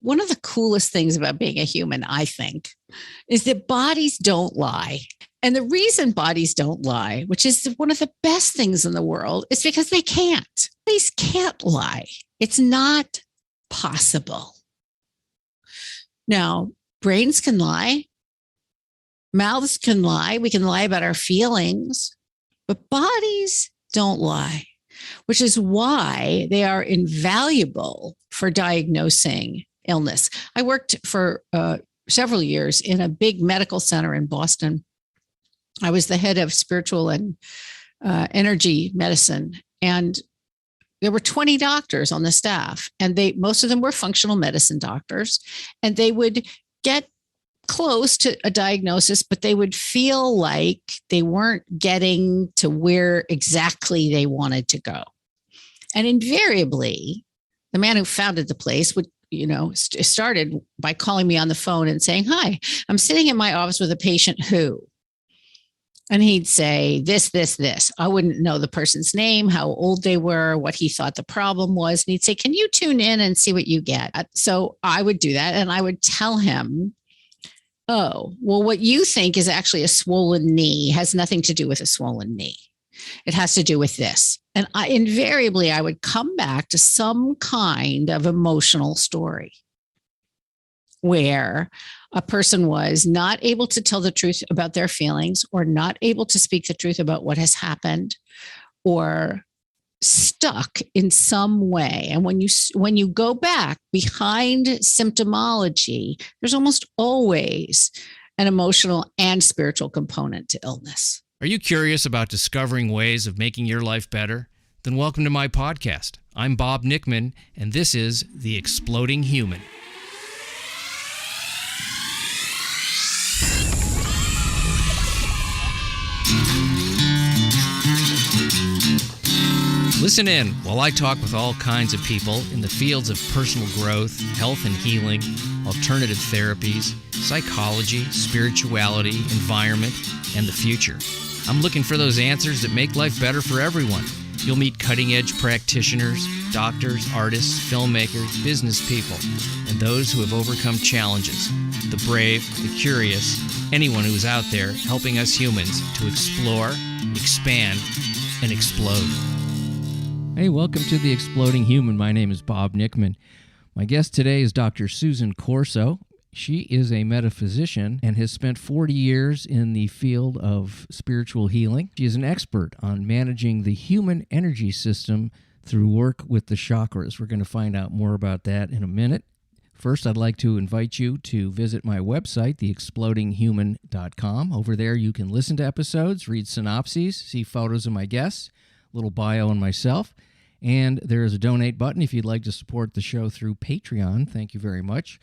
one of the coolest things about being a human, I think, is that bodies don't lie. And the reason bodies don't lie, which is one of the best things in the world, is because they can't. Bodies can't lie. It's not possible. Now, brains can lie. Mouths can lie. We can lie about our feelings, but bodies don't lie, which is why they are invaluable for diagnosing illness. I worked for several years in a big medical center in Boston. I was the head of spiritual and energy medicine, and there were 20 doctors on the staff, and most of them were functional medicine doctors, and they would get close to a diagnosis, but they would feel like they weren't getting to where exactly they wanted to go. And invariably, the man who founded the place would, started by calling me on the phone and saying, "Hi, I'm sitting in my office with a patient who," and he'd say this, this, this. I wouldn't know the person's name, how old they were, what he thought the problem was. And he'd say, "Can you tune in and see what you get?" So I would do that. And I would tell him, "Oh, well, what you think is actually a swollen knee has nothing to do with a swollen knee. It has to do with this." And invariably, I would come back to some kind of emotional story where a person was not able to tell the truth about their feelings, or not able to speak the truth about what has happened, or stuck in some way. And when you go back behind symptomology, there's almost always an emotional and spiritual component to illness. Are you curious about discovering ways of making your life better? Then welcome to my podcast. I'm Bob Nickman, and this is The Exploding Human. Listen in while I talk with all kinds of people in the fields of personal growth, health and healing, alternative therapies, psychology, spirituality, environment, and the future. I'm looking for those answers that make life better for everyone. You'll meet cutting-edge practitioners, doctors, artists, filmmakers, business people, and those who have overcome challenges. The brave, the curious, anyone who's out there helping us humans to explore, expand, and explode. Hey, welcome to The Exploding Human. My name is Bob Nickman. My guest today is Dr. Susan Corso. She is a metaphysician and has spent 40 years in the field of spiritual healing. She is an expert on managing the human energy system through work with the chakras. We're going to find out more about that in a minute. First, I'd like to invite you to visit my website, theexplodinghuman.com. Over there, you can listen to episodes, read synopses, see photos of my guests, a little bio on myself, and there is a donate button if you'd like to support the show through Patreon. Thank you very much.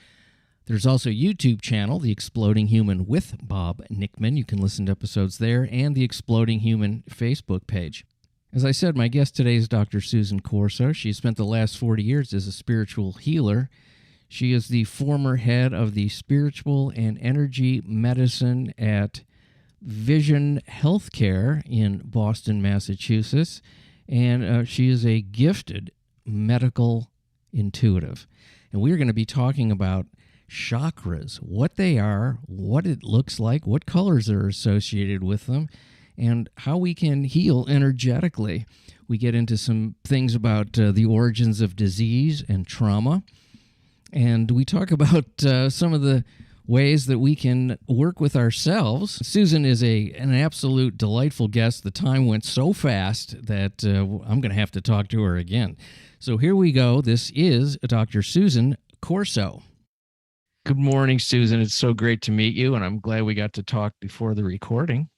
There's also a YouTube channel, The Exploding Human with Bob Nickman. You can listen to episodes there, and the Exploding Human Facebook page. As I said, my guest today is Dr. Susan Corso. She spent the last 40 years as a spiritual healer. She is the former head of the spiritual and energy medicine at Vision Healthcare in Boston, Massachusetts, and she is a gifted medical intuitive. And we're going to be talking about chakras, what they are, what it looks like, what colors are associated with them, and how we can heal energetically. We get into some things about the origins of disease and trauma, and we talk about some of the ways that we can work with ourselves. Susan is an absolute delightful guest. The time went so fast that I'm going to have to talk to her again. So here we go. This is Dr. Susan Corso. Good morning, Susan. It's so great to meet you, and I'm glad we got to talk before the recording.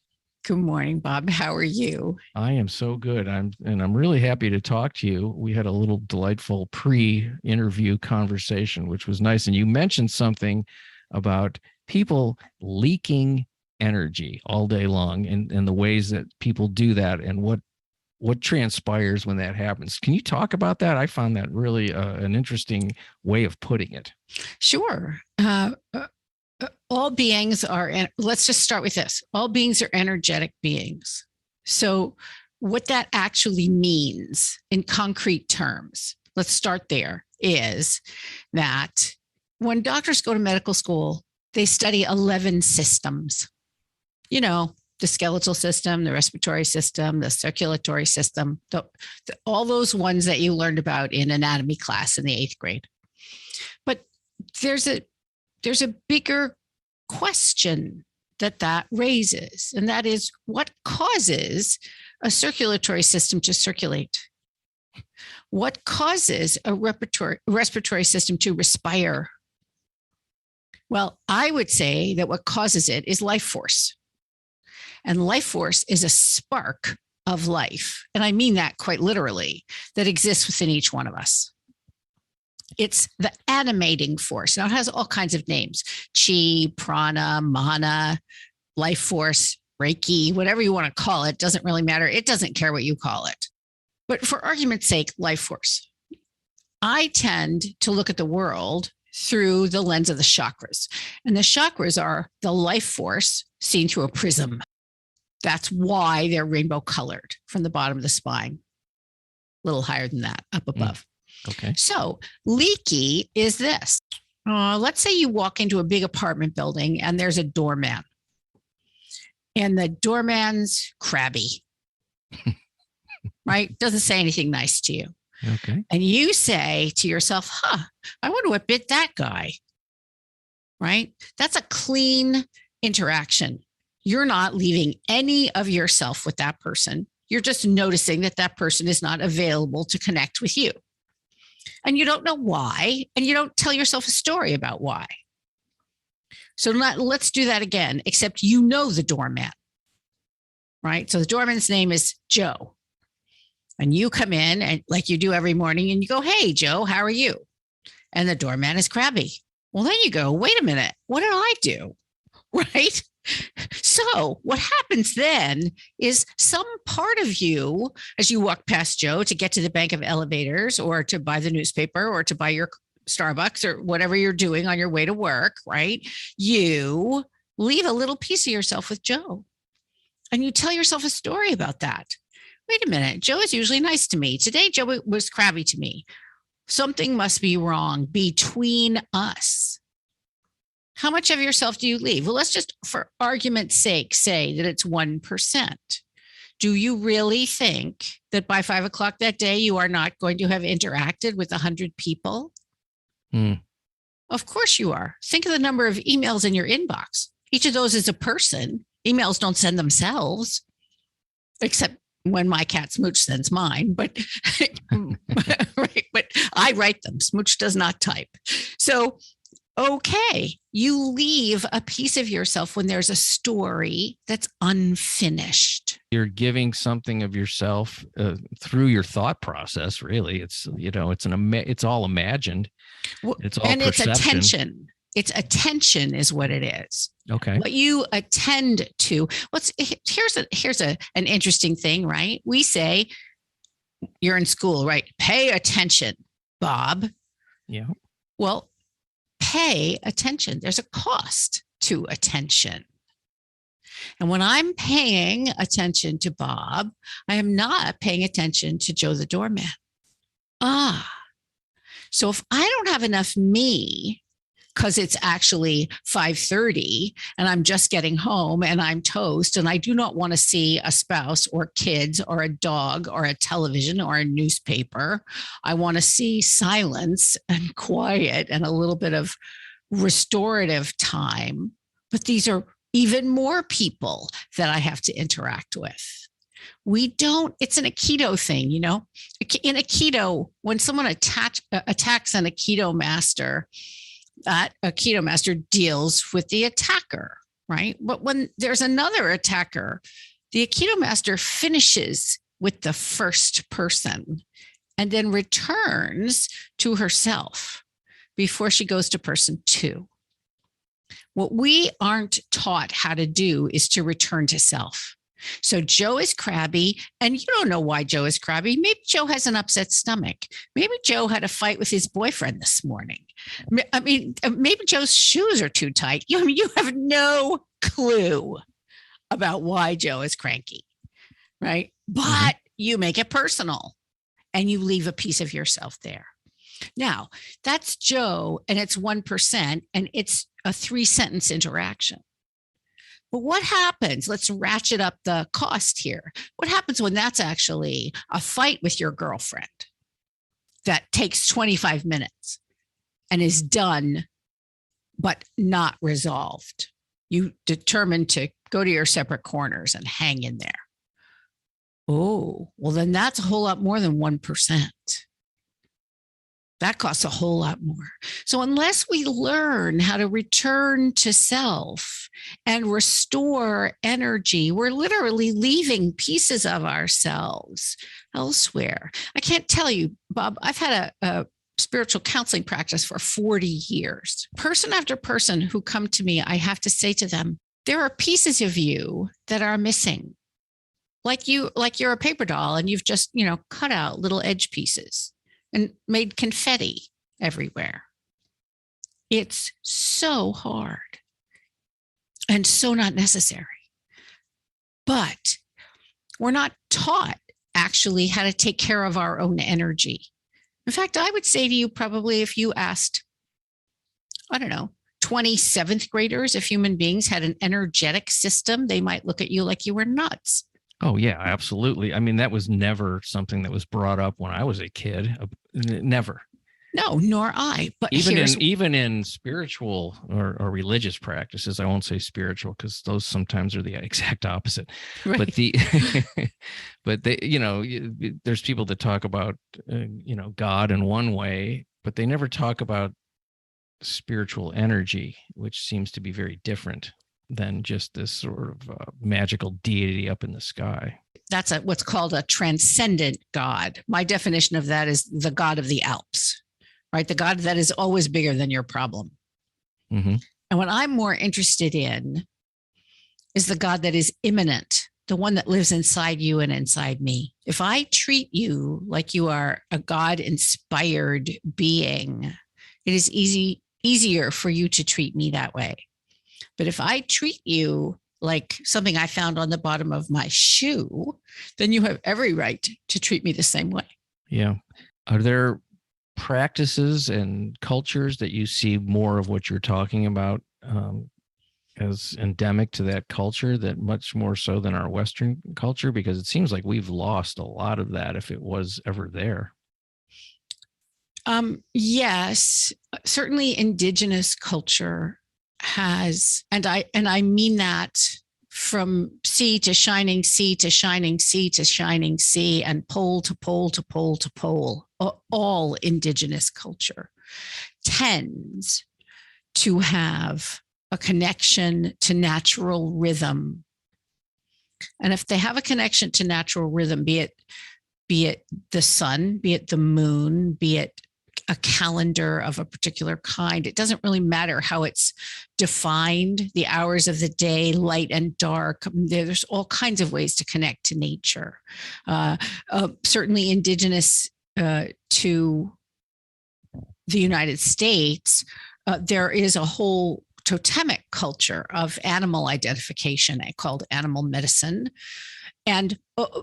Good morning, Bob. How are you? I am so good. I'm really happy to talk to you. We had a little delightful pre-interview conversation, which was nice. And you mentioned something about people leaking energy all day long, and the ways that people do that, and what transpires when that happens. Can you talk about that? I found that really an interesting way of putting it. Sure. All beings are, let's just start with this. All beings are energetic beings. So what that actually means in concrete terms, let's start there, is that when doctors go to medical school, they study 11 systems. You know, the skeletal system, the respiratory system, the circulatory system, all those ones that you learned about in anatomy class in the 8th grade. But there's a bigger question that raises, and that is, what causes a circulatory system to circulate? What causes a respiratory system to respire? Well, I would say that what causes it is life force. And life force is a spark of life. And I mean that quite literally, that exists within each one of us. It's the animating force. Now, it has all kinds of names: chi, prana, mana, life force, Reiki, whatever you want to call it. Doesn't really matter. It doesn't care what you call it. But for argument's sake, life force. I tend to look at the world through the lens of the chakras. And the chakras are the life force seen through a prism. That's why they're rainbow colored from the bottom of the spine. A little higher than that, up above. Okay. So leaky is this. Let's say you walk into a big apartment building and there's a doorman. And the doorman's crabby, right? Doesn't say anything nice to you. Okay. And you say to yourself, I wonder what bit that guy, right? That's a clean interaction. You're not leaving any of yourself with that person. You're just noticing that that person is not available to connect with you. And you don't know why, and you don't tell yourself a story about why. So let's do that again, except you know the doorman, right? So the doorman's name is Joe. And you come in and like you do every morning and you go, "Hey, Joe, how are you?" And the doorman is crabby. Well, then you go, "Wait a minute, what did I do?" Right? So what happens then is some part of you, as you walk past Joe to get to the bank of elevators or to buy the newspaper or to buy your Starbucks or whatever you're doing on your way to work, right? You leave a little piece of yourself with Joe and you tell yourself a story about that. Wait a minute, Joe is usually nice to me. Today, Joe was crabby to me. Something must be wrong between us. How much of yourself do you leave? Well, let's just, for argument's sake, say that it's 1%. Do you really think that by 5 o'clock that day, you are not going to have interacted with 100 people? Of course you are. Think of the number of emails in your inbox. Each of those is a person. Emails don't send themselves, except when my cat Smooch sends mine, but right, but I write them. Smooch does not type. So, okay, you leave a piece of yourself when there's a story that's unfinished. You're giving something of yourself through your thought process. Really, it's it's all imagined. It's all perception. It's attention. It's attention is what it is. Okay. What you attend to. Here's an interesting thing, right? We say, you're in school, right? Pay attention, Bob. Yeah. Well, pay attention. There's a cost to attention. And when I'm paying attention to Bob, I am not paying attention to Joe the doorman. So if I don't have enough me, because it's actually 5:30 and I'm just getting home and I'm toast and I do not want to see a spouse or kids or a dog or a television or a newspaper. I want to see silence and quiet and a little bit of restorative time. But these are even more people that I have to interact with. It's an Aikido thing, you know. In Aikido, when someone attacks an Aikido master, that Aikido master deals with the attacker, right? But when there's another attacker, the Aikido master finishes with the first person and then returns to herself before she goes to person 2. What we aren't taught how to do is to return to self. So Joe is crabby, and you don't know why Joe is crabby. Maybe Joe has an upset stomach. Maybe Joe had a fight with his boyfriend this morning. I mean, maybe Joe's shoes are too tight. You have no clue about why Joe is cranky, right? But you make it personal, and you leave a piece of yourself there. Now, that's Joe, and it's 1%, and it's a 3-sentence interaction. But what happens? Let's ratchet up the cost here. What happens when that's actually a fight with your girlfriend that takes 25 minutes and is done, but not resolved? You determine to go to your separate corners and hang in there. Oh, well, then that's a whole lot more than 1%. That costs a whole lot more. So unless we learn how to return to self and restore energy, we're literally leaving pieces of ourselves elsewhere. I can't tell you, Bob, I've had a spiritual counseling practice for 40 years. Person after person who come to me, I have to say to them, there are pieces of you that are missing. Like you're a paper doll and you've just, cut out little edge pieces and made confetti everywhere. It's so hard and so not necessary. But we're not taught actually how to take care of our own energy. In fact, I would say to you, probably if you asked, 27th graders, if human beings had an energetic system, they might look at you like you were nuts. Oh, yeah, absolutely. I mean, that was never something that was brought up when I was a kid. Never. No, nor I. But even in spiritual or religious practices, I won't say spiritual because those sometimes are the exact opposite. Right. But there's people that talk about God in one way, but they never talk about spiritual energy, which seems to be very different than just this sort of magical deity up in the sky. That's what's called a transcendent God. My definition of that is the God of the Alps, right? The God that is always bigger than your problem. Mm-hmm. And what I'm more interested in is the God that is immanent, the one that lives inside you and inside me. If I treat you like you are a God-inspired being, it is easier for you to treat me that way. But if I treat you like something I found on the bottom of my shoe, then you have every right to treat me the same way. Yeah. Are there practices and cultures that you see more of what you're talking about as endemic to that culture, that much more so than our Western culture? Because it seems like we've lost a lot of that if it was ever there. Yes, certainly indigenous culture has, and I mean that from sea to shining sea to shining sea to shining sea and pole to pole to pole to pole, all indigenous culture tends to have a connection to natural rhythm. And if they have a connection to natural rhythm, be it the sun, be it the moon, be it a calendar of a particular kind, it doesn't really matter how it's defined, the hours of the day, light and dark. There's all kinds of ways to connect to nature. Certainly indigenous to the United States, there is a whole totemic culture of animal identification called animal medicine. And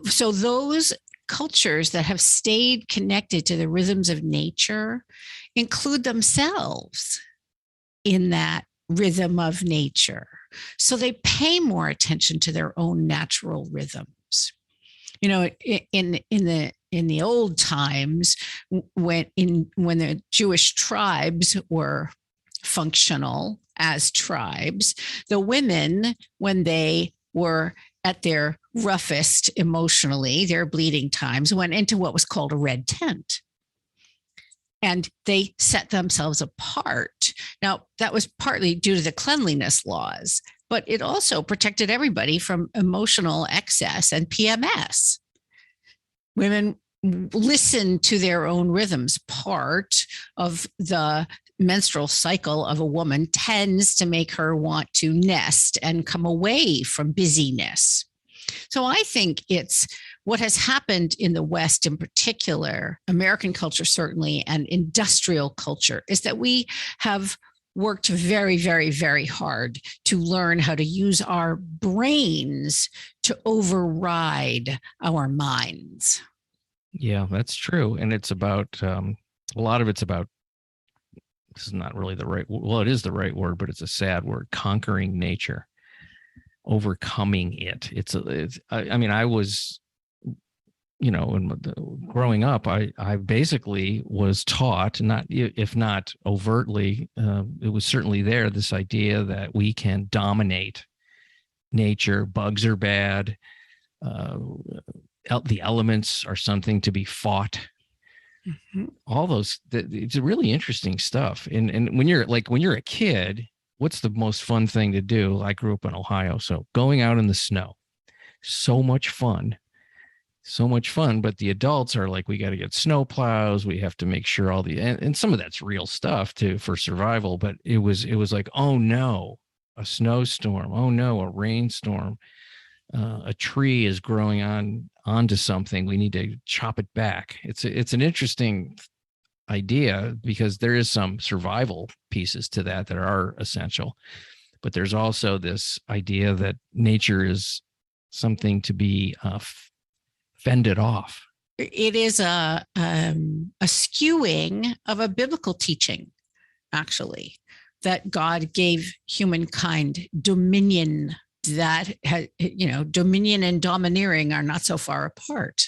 so those cultures that have stayed connected to the rhythms of nature include themselves in that rhythm of nature. So they pay more attention to their own natural rhythms. In the old times, when the Jewish tribes were functional as tribes, the women, when they were at their roughest emotionally, their bleeding times, went into what was called a red tent. And they set themselves apart. Now, that was partly due to the cleanliness laws, but it also protected everybody from emotional excess and PMS. Women listen to their own rhythms. Part of the menstrual cycle of a woman tends to make her want to nest and come away from busyness. So I think it's what has happened in the West in particular, American culture certainly, and industrial culture, is that we have worked very, very, very hard to learn how to use our brains to override our minds. Yeah, that's true. And it's about a lot of it's about, this is not really the right, well, it is the right word, but it's a sad word, conquering nature, overcoming it. I mean, I was, growing up, I basically was taught, not, if not overtly, it was certainly there, this idea that we can dominate nature. Bugs are bad. The elements are something to be fought. Mm-hmm. All those, it's really interesting stuff. And when you're a kid, what's the most fun thing to do? I grew up in Ohio, so going out in the snow, so much fun. But the adults are like, we got to get snow plows. We have to make sure and some of that's real stuff too for survival. But it was like, oh no, a snowstorm. Oh no, a rainstorm. A tree is growing onto something. We need to chop it back. It's an interesting idea because there is some survival pieces to that are essential, but there's also this idea that nature is something to be fended off. It is a skewing of a biblical teaching, actually, that God gave humankind dominion. That dominion and domineering are not so far apart,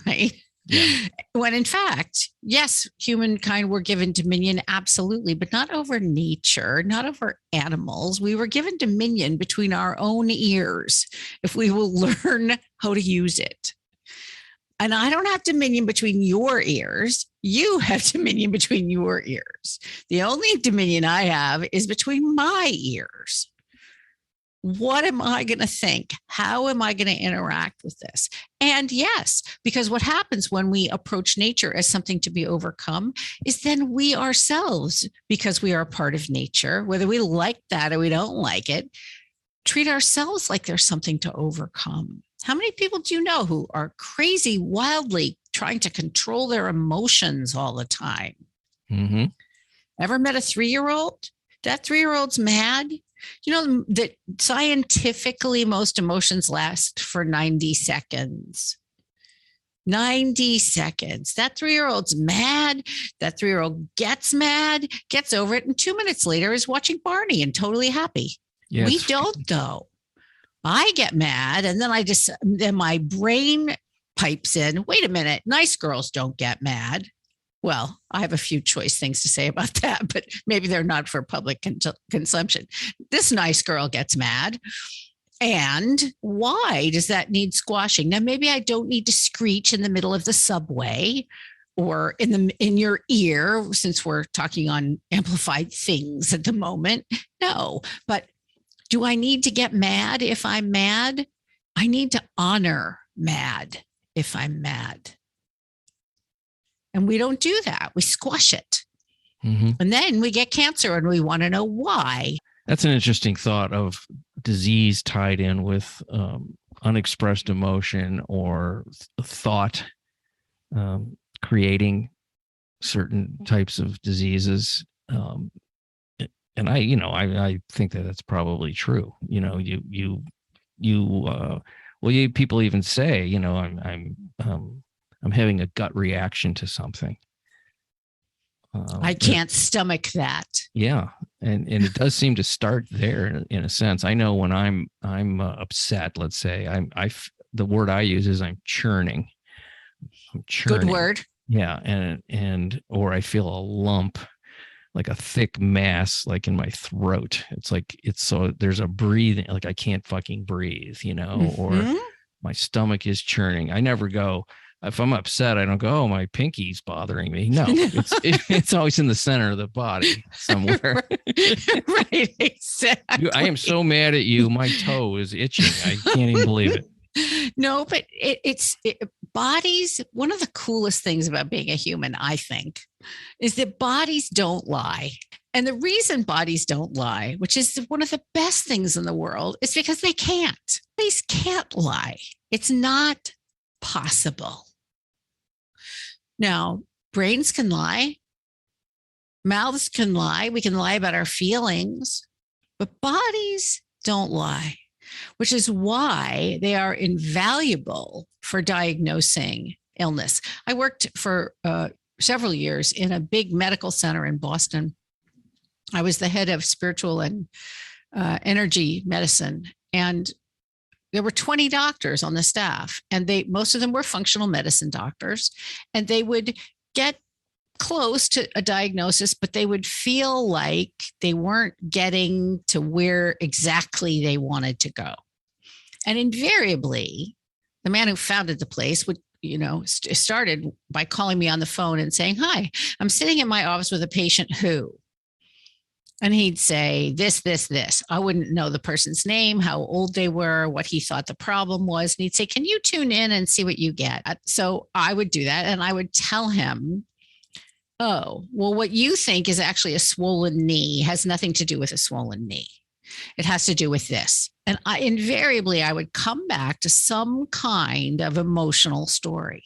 right? Yeah. When in fact, yes, humankind were given dominion, absolutely, but not over nature, not over animals. We were given dominion between our own ears if we will learn how to use it. And I don't have dominion between your ears. You have dominion between your ears. The only dominion I have is between my ears. What am I going to think? How am I going to interact with this? And yes, because what happens when we approach nature as something to be overcome is then we ourselves, because we are a part of nature, whether we like that or we don't like it, treat ourselves like there's something to overcome. How many people do you know who are crazy, wildly trying to control their emotions all the time? Mm-hmm. Ever met a 3-year-old? That 3-year-old's mad. You know that scientifically most emotions last for 90 seconds. 90 seconds. That 3-year-old's mad. That 3-year-old gets mad, gets over it, and 2 minutes later is watching Barney and totally happy. Yes. We don't, though. I get mad, and then my brain pipes in, wait a minute, nice girls don't get mad. Well, I have a few choice things to say about that, but maybe they're not for public consumption. This nice girl gets mad. And why does that need squashing? Now, maybe I don't need to screech in the middle of the subway or in your ear, since we're talking on amplified things at the moment. No, but do I need to get mad if I'm mad? I need to honor mad if I'm mad. And we don't do that. We squash it. Mm-hmm. And then we get cancer and we want to know why. That's an interesting thought of disease tied in with unexpressed emotion or thought, creating certain types of diseases. And I think that that's probably true. People even say, I'm having a gut reaction to something. I can't stomach that. Yeah, and it does seem to start there in a sense. I know when I'm upset, let's say, the word I use is I'm churning. Good word. Yeah, and or I feel a lump, like a thick mass, like in my throat. So there's a breathing, like I can't fucking breathe, mm-hmm. Or my stomach is churning. I never go. If I'm upset, I don't go, oh, my pinky's bothering me. No, it's always in the center of the body somewhere. Right, exactly. I am so mad at you. My toe is itching. I can't even believe it. No, but bodies, one of the coolest things about being a human, I think, is that bodies don't lie. And the reason bodies don't lie, which is one of the best things in the world, is because they can't. Bodies can't lie. It's not possible. Now, brains can lie, mouths can lie, we can lie about our feelings, but bodies don't lie, which is why they are invaluable for diagnosing illness. I worked for several years in a big medical center in Boston. I was the head of spiritual and energy medicine. And there were 20 doctors on the staff, and most of them were functional medicine doctors, and they would get close to a diagnosis, but they would feel like they weren't getting to where exactly they wanted to go. And invariably, the man who founded the place would, started by calling me on the phone and saying, "Hi, I'm sitting in my office with a patient who," and he'd say this, this, this. I wouldn't know the person's name, how old they were, what he thought the problem was. And he'd say, "Can you tune in and see what you get?" So I would do that. And I would tell him, "Oh, well, what you think is actually a swollen knee has nothing to do with a swollen knee. It has to do with this." And invariably, I would come back to some kind of emotional story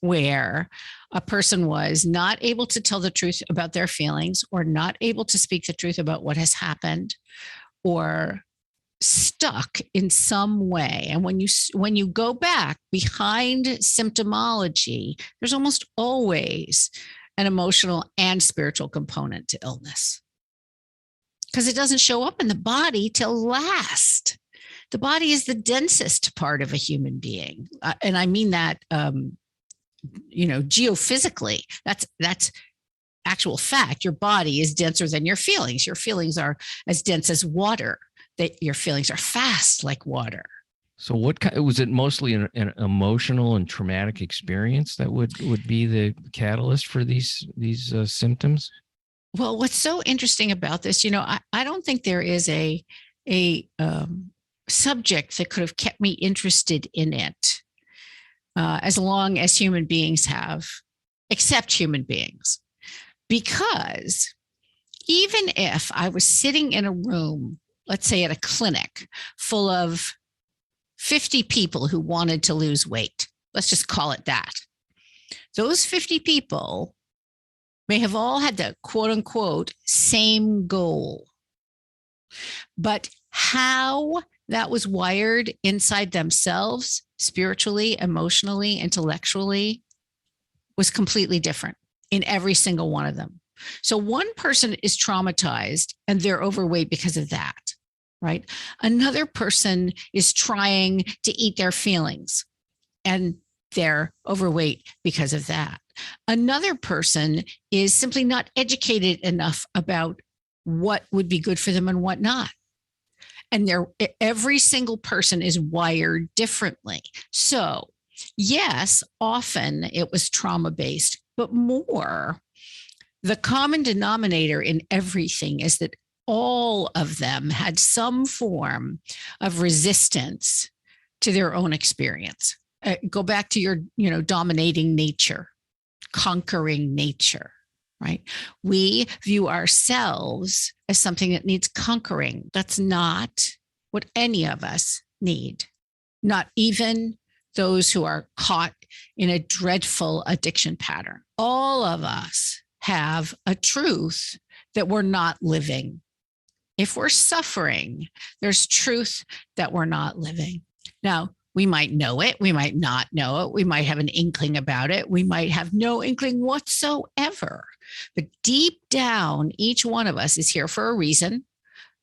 where a person was not able to tell the truth about their feelings, or not able to speak the truth about what has happened, or stuck in some way. And when you go back behind symptomology, there's almost always an emotional and spiritual component to illness, because it doesn't show up in the body till last. The body is the densest part of a human being. And I mean that, geophysically, that's actual fact. Your body is denser than your feelings. Your feelings are as dense as water. Your feelings are fast like water. So was it mostly an emotional and traumatic experience that would be the catalyst for these symptoms? Well, what's so interesting about this, I don't think there is a subject that could have kept me interested in it as long as human beings have, except human beings. Because even if I was sitting in a room, let's say at a clinic full of 50 people who wanted to lose weight, let's just call it that. Those 50 people may have all had the quote unquote same goal. But how that was wired inside themselves, spiritually, emotionally, intellectually, was completely different in every single one of them. So one person is traumatized and they're overweight because of that, right? Another person is trying to eat their feelings and they're overweight because of that. Another person is simply not educated enough about what would be good for them and what not. And every single person is wired differently. So yes, often it was trauma-based, but more, the common denominator in everything is that all of them had some form of resistance to their own experience. Go back to your, dominating nature, conquering nature, right? We view ourselves as something that needs conquering. That's not what any of us need, not even those who are caught in a dreadful addiction pattern. All of us have a truth that we're not living. If we're suffering, there's truth that we're not living. Now, we might know it. We might not know it. We might have an inkling about it. We might have no inkling whatsoever. But deep down, each one of us is here for a reason.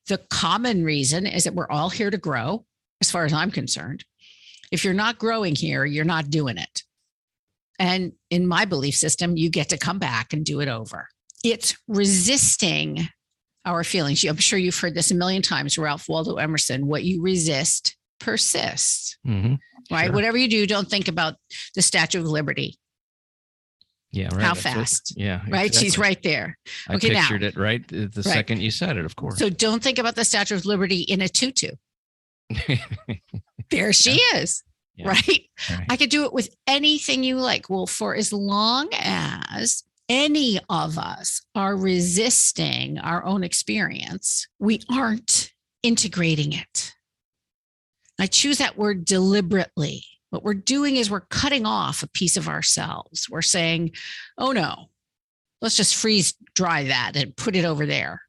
The common reason is that we're all here to grow, as far as I'm concerned. If you're not growing here, you're not doing it. And in my belief system, you get to come back and do it over. It's resisting our feelings. I'm sure you've heard this a million times, Ralph Waldo Emerson, what you resist persists, right? Sure. Whatever you do, don't think about the Statue of Liberty. Yeah, right. How fast? Yeah, right. Exactly. She's right there. I pictured it right the second you said it, of course. So don't think about the Statue of Liberty in a tutu. There she is. Yeah. Right? I could do it with anything you like. Well, for as long as any of us are resisting our own experience, we aren't integrating it. I choose that word deliberately. What we're doing is we're cutting off a piece of ourselves. We're saying, oh no, let's just freeze dry that and put it over there.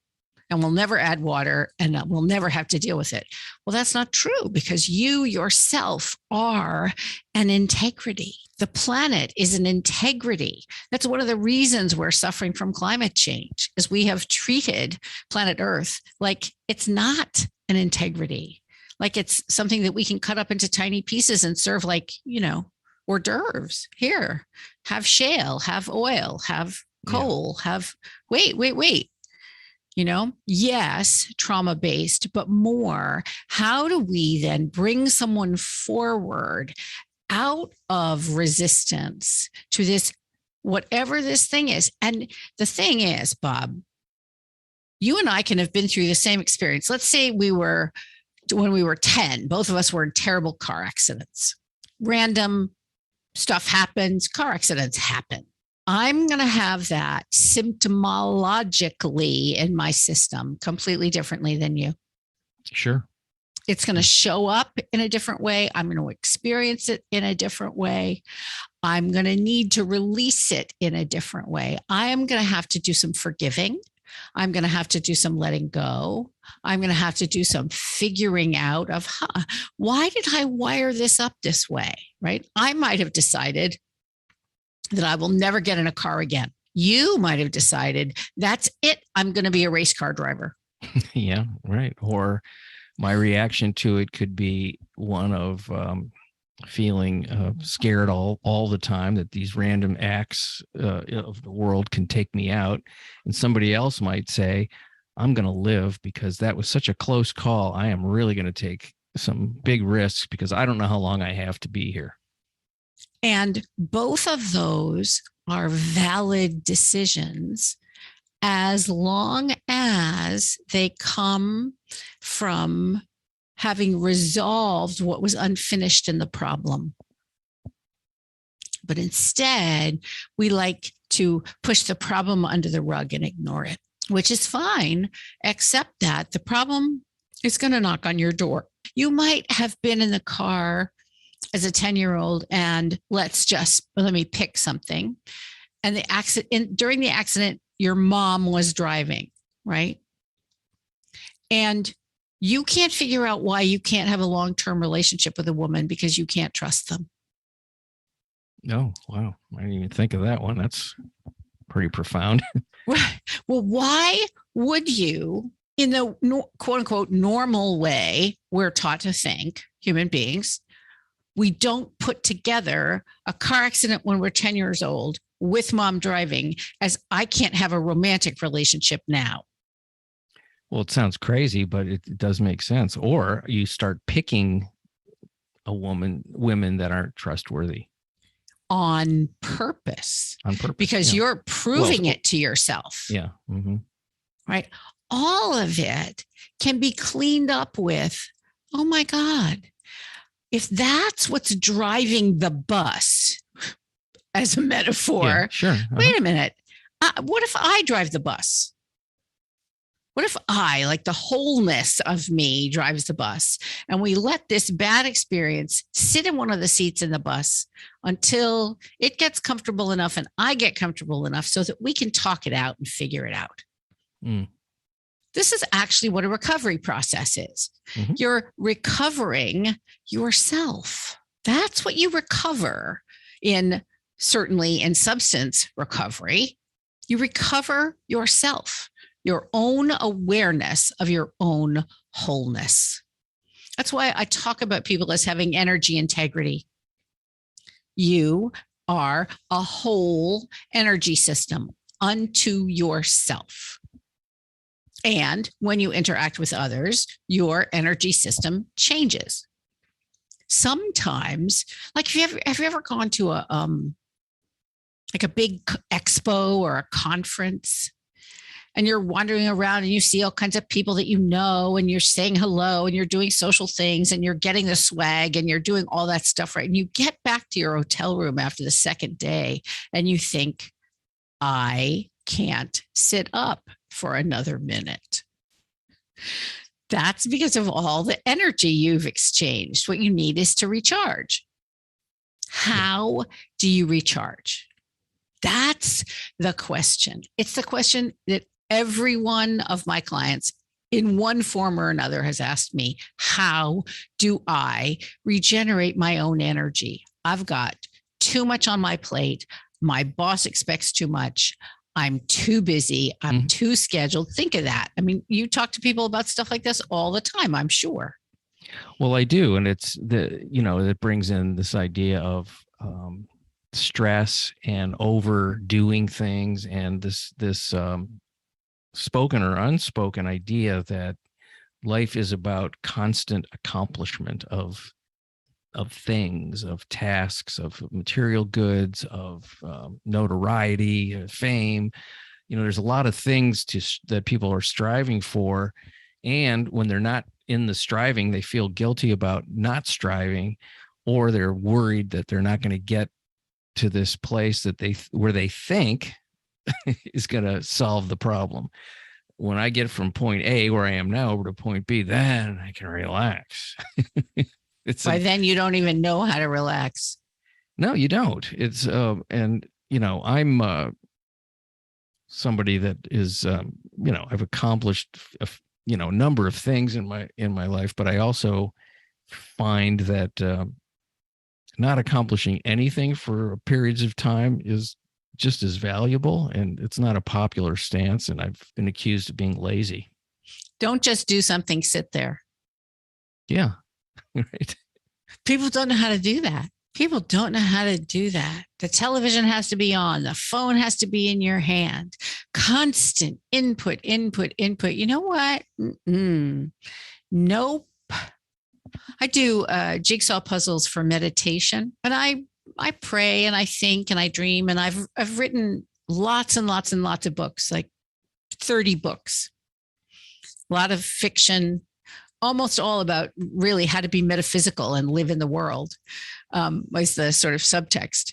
And we'll never add water and we'll never have to deal with it. Well, that's not true, because you yourself are an integrity. The planet is an integrity. That's one of the reasons we're suffering from climate change, is we have treated planet Earth like it's not an integrity, like it's something that we can cut up into tiny pieces and serve like, hors d'oeuvres. Here, have shale, have oil, have coal, have, wait. Yes, trauma-based, but more, how do we then bring someone forward out of resistance to this, whatever this thing is? And the thing is, Bob, you and I can have been through the same experience. Let's say when we were 10, both of us were in terrible car accidents. Random stuff happens, car accidents happen. I'm going to have that symptomologically in my system completely differently than you. Sure. It's going to show up in a different way. I'm going to experience it in a different way. I'm going to need to release it in a different way. I am going to have to do some forgiving. I'm going to have to do some letting go. I'm going to have to do some figuring out of, why did I wire this up this way, right? I might have decided that I will never get in a car again. You might have decided, that's it. I'm going to be a race car driver. Yeah, right. Or my reaction to it could be one of feeling scared all the time that these random acts of the world can take me out. And somebody else might say, I'm going to live because that was such a close call. I am really going to take some big risks because I don't know how long I have to be here. And both of those are valid decisions as long as they come from having resolved what was unfinished in the problem. But instead, we like to push the problem under the rug and ignore it, which is fine, except that the problem is going to knock on your door. You might have been in the car as a 10-year-old and let me pick something. And during the accident, your mom was driving, right? And you can't figure out why you can't have a long-term relationship with a woman because you can't trust them. Oh, wow. I didn't even think of that one. That's pretty profound. Well, why would you, in the quote unquote normal way we're taught to think, human beings, we don't put together a car accident when we're 10 years old with mom driving as I can't have a romantic relationship now. Well, it sounds crazy, but it does make sense. Or you start picking women that aren't trustworthy. On purpose. Because yeah. You're proving it to yourself. Yeah. Mm-hmm. Right. All of it can be cleaned up with, oh my God, if that's what's driving the bus, as a metaphor, yeah, sure. Uh-huh. Wait a minute. What if I drive the bus? What if I, like the wholeness of me, drives the bus, and we let this bad experience sit in one of the seats in the bus until it gets comfortable enough and I get comfortable enough so that we can talk it out and figure it out. Mm. This is actually what a recovery process is. Mm-hmm. You're recovering yourself. That's what you recover certainly in substance recovery. You recover yourself. Your own awareness of your own wholeness. That's why I talk about people as having energy integrity. You are a whole energy system unto yourself. And when you interact with others, your energy system changes. Sometimes, like have you ever gone to a big expo or a conference? And you're wandering around and you see all kinds of people that you know, and you're saying hello and you're doing social things and you're getting the swag and you're doing all that stuff, right? And you get back to your hotel room after the second day and you think, I can't sit up for another minute. That's because of all the energy you've exchanged. What you need is to recharge. How do you recharge? That's the question. It's the question that every one of my clients in one form or another has asked me, how do I regenerate my own energy? I've got too much on my plate. My boss expects too much. I'm too busy. I'm too scheduled. Think of that. I mean, you talk to people about stuff like this all the time, I'm sure. Well, I do. And it's it brings in this idea of stress and overdoing things, and this spoken or unspoken idea that life is about constant accomplishment of things, of tasks, of material goods, of notoriety, fame. There's a lot of things that people are striving for. And when they're not in the striving, they feel guilty about not striving, or they're worried that they're not going to get to this place where they think is going to solve the problem. When I get from point A, where I am now, over to point B, then I can relax. By then you don't even know how to relax. No, you don't. It's and I'm somebody that is I've accomplished a number of things in my life, but I also find that not accomplishing anything for periods of time is just as valuable, and it's not a popular stance, and I've been accused of being lazy. Don't just do something, sit there. Yeah. Right. People don't know how to do that. People don't know how to do that. The television has to be on. The phone has to be in your hand. Constant input. You know what? Nope. I do jigsaw puzzles for meditation, and I pray and I think and I dream, and I've written lots and lots and lots of books, like 30 books, a lot of fiction, almost all about really how to be metaphysical and live in the world, was the sort of subtext.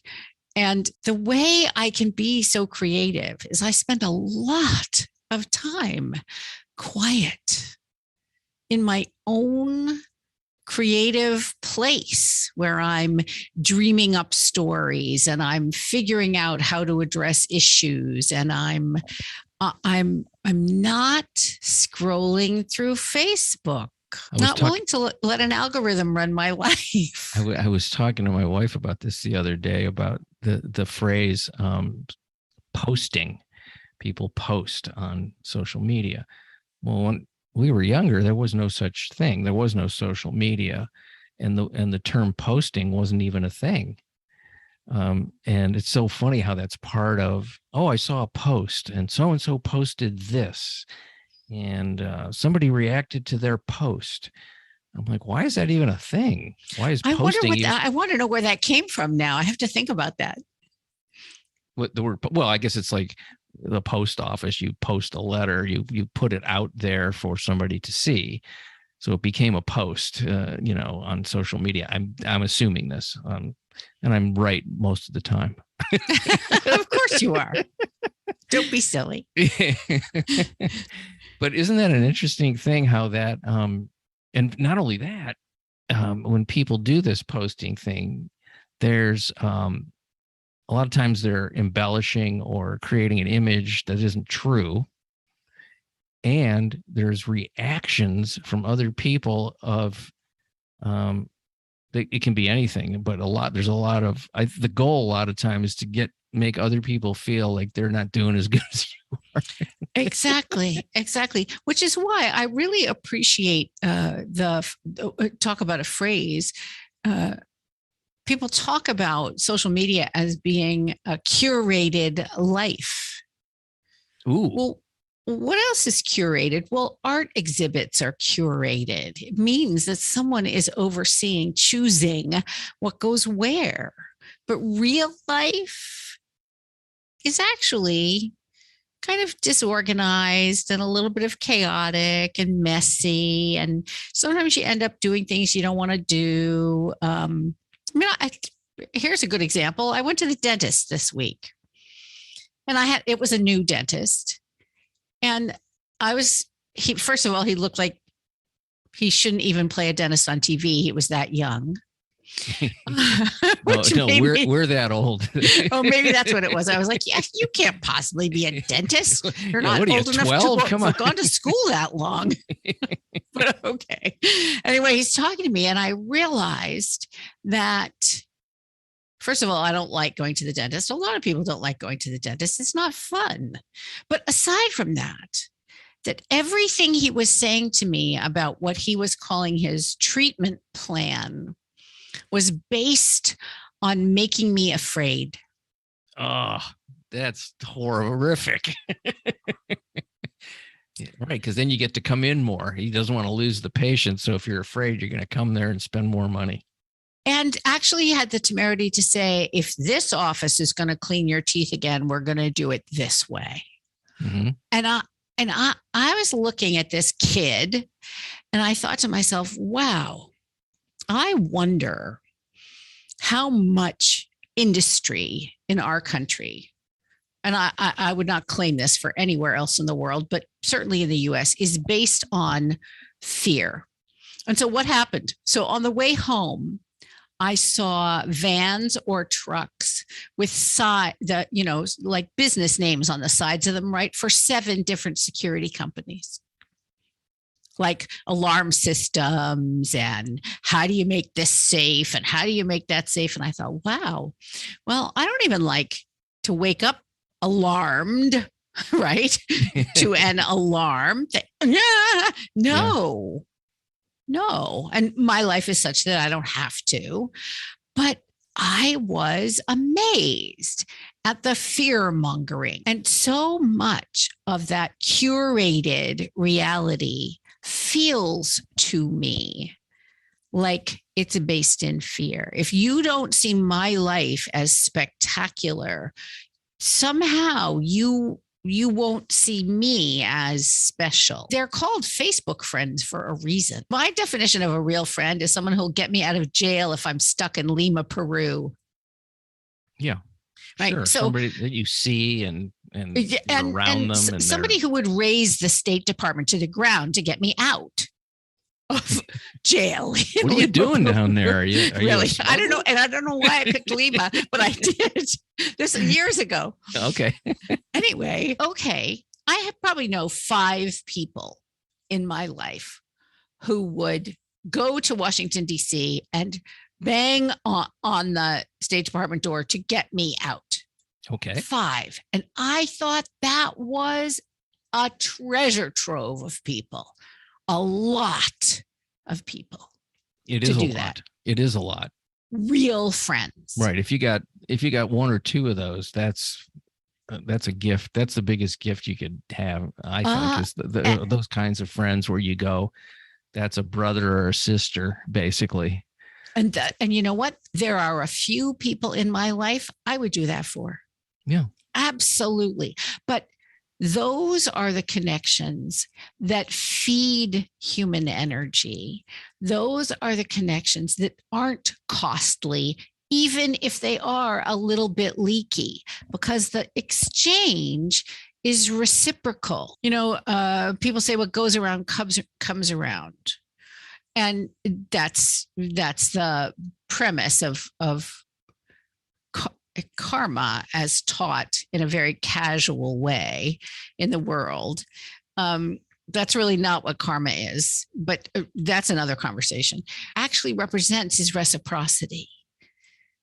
And the way I can be so creative is I spend a lot of time quiet in my own creative place, where I'm dreaming up stories and I'm figuring out how to address issues, and I'm not scrolling through Facebook. Not willing to let an algorithm run my life. I was talking to my wife about this the other day, about the phrase posting. People post on social media. Well, when we were younger, there was no such thing. There was no social media, and the term posting wasn't even a thing. And it's so funny how that's part of, I saw a post and so posted this, and somebody reacted to their post. I'm like, why is that even a thing? Why is posting? I want to know where that came from now. I have to think about that. What the word? Well, I guess it's like the post office. You post a letter, you put it out there for somebody to see. So it became a post, on social media. I'm assuming this, and I'm right most of the time. Of course you are. Don't be silly. But isn't that an interesting thing, how that, and not only that, when people do this posting thing, there's a lot of times they're embellishing or creating an image that isn't true. And there's reactions from other people of, it can be anything, but there's a lot of, the goal a lot of times is to make other people feel like they're not doing as good as you are. Exactly. Which is why I really appreciate talk about a phrase. People talk about social media as being a curated life. Ooh. Well, what else is curated? Well, art exhibits are curated. It means that someone is overseeing, choosing what goes where. But real life is actually kind of disorganized and a little bit of chaotic and messy. And sometimes you end up doing things you don't want to do. Here's a good example. I went to the dentist this week, and it was a new dentist. And first of all, he looked like he shouldn't even play a dentist on TV. He was that young. We're that old. Oh, maybe that's what it was. I was like, yeah, you can't possibly be a dentist. You're not old enough 12? to have gone to school that long. But okay. Anyway, he's talking to me, and I realized that First of all, I don't like going to the dentist. A lot of people don't like going to the dentist. It's not fun. But aside from that everything he was saying to me about what he was calling his treatment plan was based on making me afraid. Oh, that's horrific. Right, because then you get to come in more. He doesn't want to lose the patient. So if you're afraid, you're going to come there and spend more money. And actually he had the temerity to say, if this office is going to clean your teeth again, we're going to do it this way. Mm-hmm. And I was looking at this kid and I thought to myself, wow, I wonder how much industry in our country, and I would not claim this for anywhere else in the world, but certainly in the US, is based on fear. And so what happened? So on the way home, I saw vans or trucks with like business names on the sides of them, right? For 7 different security companies, like alarm systems and how do you make this safe and how do you make that safe? And I thought, wow, well, I don't even like to wake up alarmed, right? To an alarm. No. And my life is such that I don't have to. But I was amazed at the fear mongering. And so much of that curated reality feels to me like it's based in fear. If you don't see my life as spectacular, somehow you won't see me as special. They're called Facebook friends for a reason. My definition of a real friend is someone who'll get me out of jail if I'm stuck in Lima, Peru. Yeah. Right. Sure. So somebody that you see and around them. And somebody who would raise the State Department to the ground to get me out of jail. What are you doing down there? Are you really? I don't know. And I don't know why I picked Lima, but I did. This years ago. Okay. Anyway, okay. I probably know 5 people in my life who would go to Washington, D.C. and bang on the State Department door to get me out. Okay. 5. And I thought that was a treasure trove of people. A lot of people. It is a lot. It is a lot. Real friends. Right. If you got 1 or 2 of those, that's a gift. That's the biggest gift you could have, I think, is those kinds of friends where you go, that's a brother or a sister, basically. And you know what? There are a few people in my life I would do that for. Yeah. Absolutely. But those are the connections that feed human energy. Those are the connections that aren't costly, even if they are a little bit leaky, because the exchange is reciprocal. People say what goes around comes around. And that's the premise of karma as taught in a very casual way in the world. That's really not what karma is, but that's another conversation. Actually represents is reciprocity,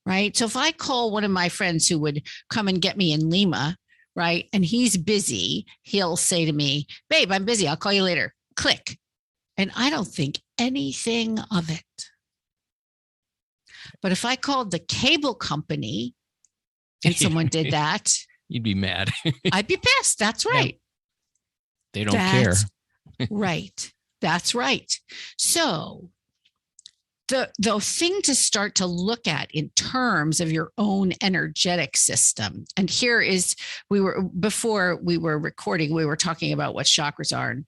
right? So if I call one of my friends who would come and get me in Lima, right, and he's busy, he'll say to me, babe, I'm busy. I'll call you later. Click. And I don't think anything of it. But if I called the cable company and someone did that, you'd be mad. I'd be pissed. That's right. Yeah. They don't care. Right. That's right. So the thing to start to look at in terms of your own energetic system, and here is, before we were recording, we were talking about what chakras are. And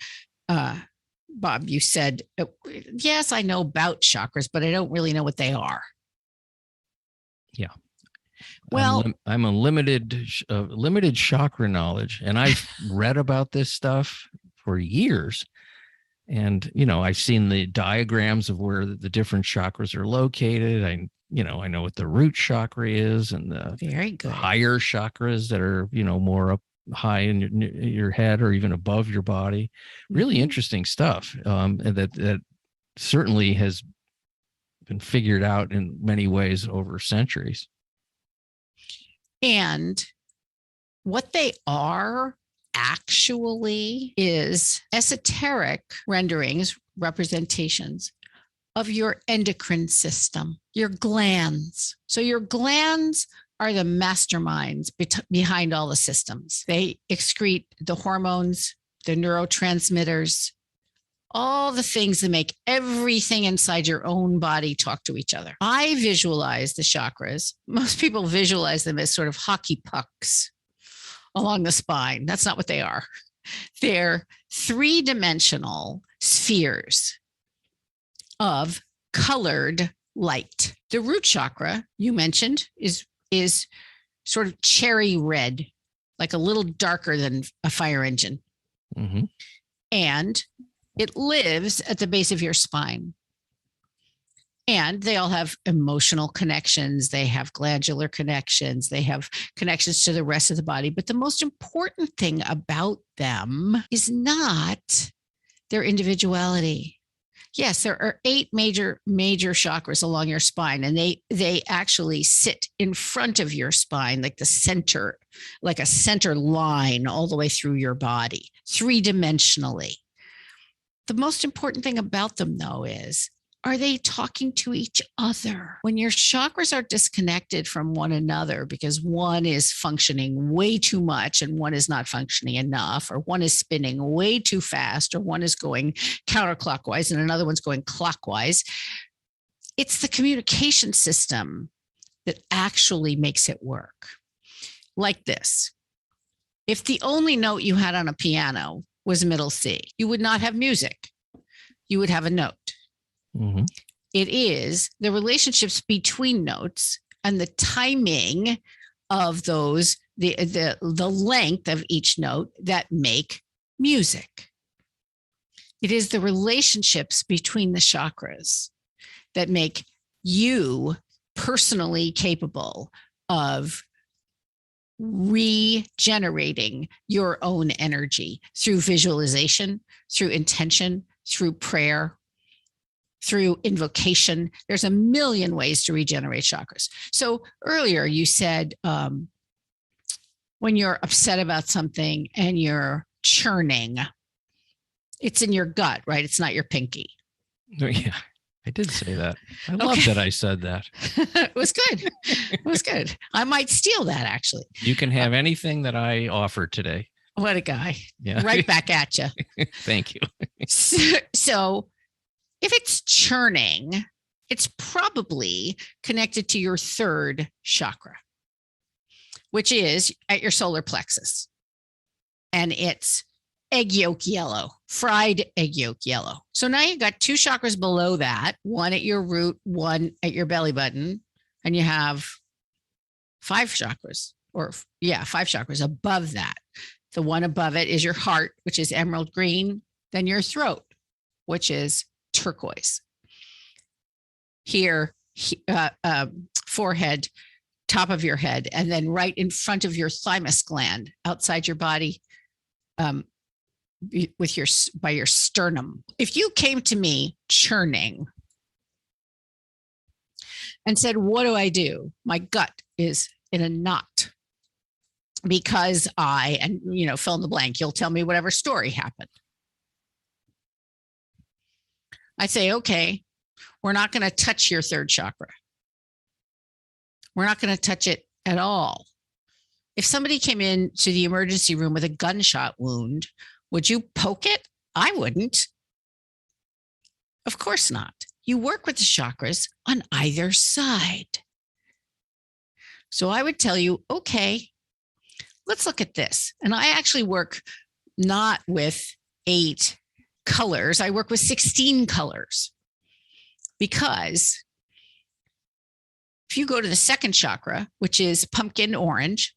Bob, you said, yes, I know about chakras, but I don't really know what they are. Yeah. Well, I'm a limited chakra knowledge, and I've read about this stuff for years. And, I've seen the diagrams of where the different chakras are located. I know what the root chakra is and the very good higher chakras that are, more up high in your head or even above your body. Really interesting stuff. And that certainly has been figured out in many ways over centuries. And what they are actually is esoteric renderings, representations of your endocrine system, your glands. So your glands are the masterminds behind all the systems. They excrete the hormones, the neurotransmitters, all the things that make everything inside your own body talk to each other. I visualize the chakras. Most people visualize them as sort of hockey pucks along the spine. That's not what they are. They're three-dimensional spheres of colored light. The root chakra you mentioned is sort of cherry red, like a little darker than a fire engine. Mm-hmm. And it lives at the base of your spine. And they all have emotional connections. They have glandular connections. They have connections to the rest of the body. But the most important thing about them is not their individuality. Yes, there are 8 major chakras along your spine, and they actually sit in front of your spine, like the center, like a center line all the way through your body, 3-dimensionally. The most important thing about them, though, is, are they talking to each other? When your chakras are disconnected from one another because one is functioning way too much and one is not functioning enough, or one is spinning way too fast, or one is going counterclockwise and another one's going clockwise, it's the communication system that actually makes it work. Like this. If the only note you had on a piano was middle C, you would not have music. You would have a note. Mm-hmm. It is the relationships between notes and the timing of those, the length of each note that make music. It is the relationships between the chakras that make you personally capable of regenerating your own energy through visualization, through intention, through prayer, through invocation. There's a million ways to regenerate chakras. So earlier you said when you're upset about something and you're churning, it's in your gut, right? It's not your pinky. Yeah, I did say that. I love that I said that. It was good. It was good. I might steal that, actually. You can have anything that I offer today. What a guy. Yeah. Right back at you. Thank you. So if it's churning, it's probably connected to your third chakra, which is at your solar plexus. And it's egg yolk yellow, fried egg yolk yellow. So now you've got 2 chakras below that, one at your root, one at your belly button, and you have 5 chakras, 5 chakras above that. The one above it is your heart, which is emerald green, then your throat, which is turquoise. Here, forehead, top of your head, and then right in front of your thymus gland, outside your body, by your sternum. If you came to me churning and said, "What do I do?" My gut is in a knot because fill in the blank. You'll tell me whatever story happened. I say, okay, we're not going to touch your third chakra. We're not going to touch it at all. If somebody came in to the emergency room with a gunshot wound, would you poke it? I wouldn't. Of course not. You work with the chakras on either side. So I would tell you, okay, let's look at this. And I actually work not with 8 colors. I work with 16 colors, because if you go to the second chakra, which is pumpkin orange,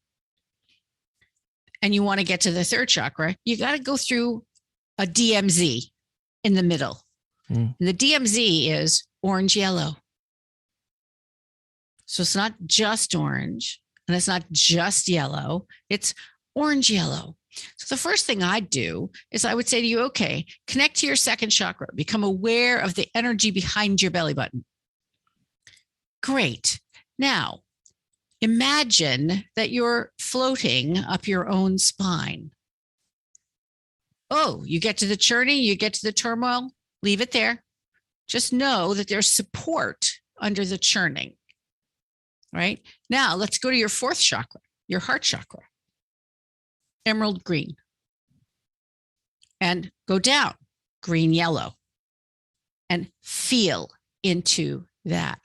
and you want to get to the third chakra, you got to go through a DMZ in the middle. And the DMZ is orange yellow. So it's not just orange and it's not just yellow, it's orange yellow. So the first thing I'd do is I would say to you, okay, connect to your second chakra, become aware of the energy behind your belly button. Great. Now, Imagine that you're floating up your own spine. Oh, you get to the churning, you get to the turmoil, leave it there. Just know that there's support under the churning, right? Now let's go to your fourth chakra, your heart chakra, emerald green, and go down, green, yellow, and feel into that.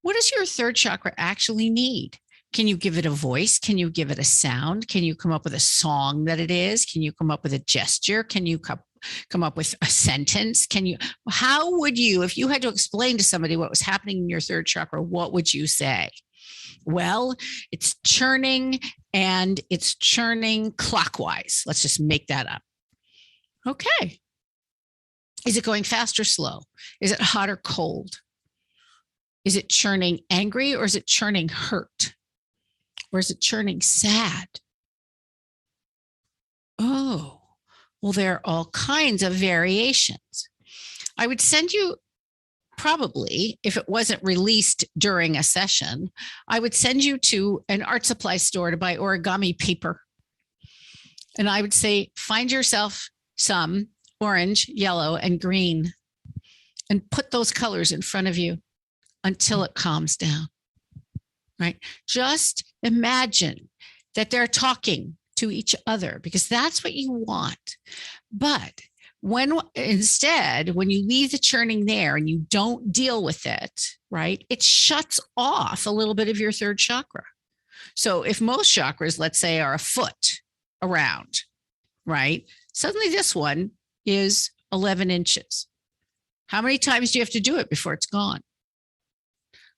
What does your third chakra actually need? Can you give it a voice? Can you give it a sound? Can you come up with a song that it is? Can you come up with a gesture? Can you come up with a sentence? How would you, if you had to explain to somebody what was happening in your third chakra, what would you say? Well, it's churning and it's churning clockwise. Let's just make that up. Okay. Is it going fast or slow? Is it hot or cold? Is it churning angry or is it churning hurt? Or is it churning sad? Oh, well, there are all kinds of variations. I would send you, probably, if it wasn't released during a session, I would send you to an art supply store to buy origami paper. And I would say, find yourself some orange, yellow, and green, and put those colors in front of you until it calms down, right? Just imagine that they're talking to each other because that's what you want. But when you leave the churning there and you don't deal with it, right, it shuts off a little bit of your third chakra. So if most chakras, let's say, are a foot around, right, suddenly this one is 11 inches. How many times do you have to do it before it's gone?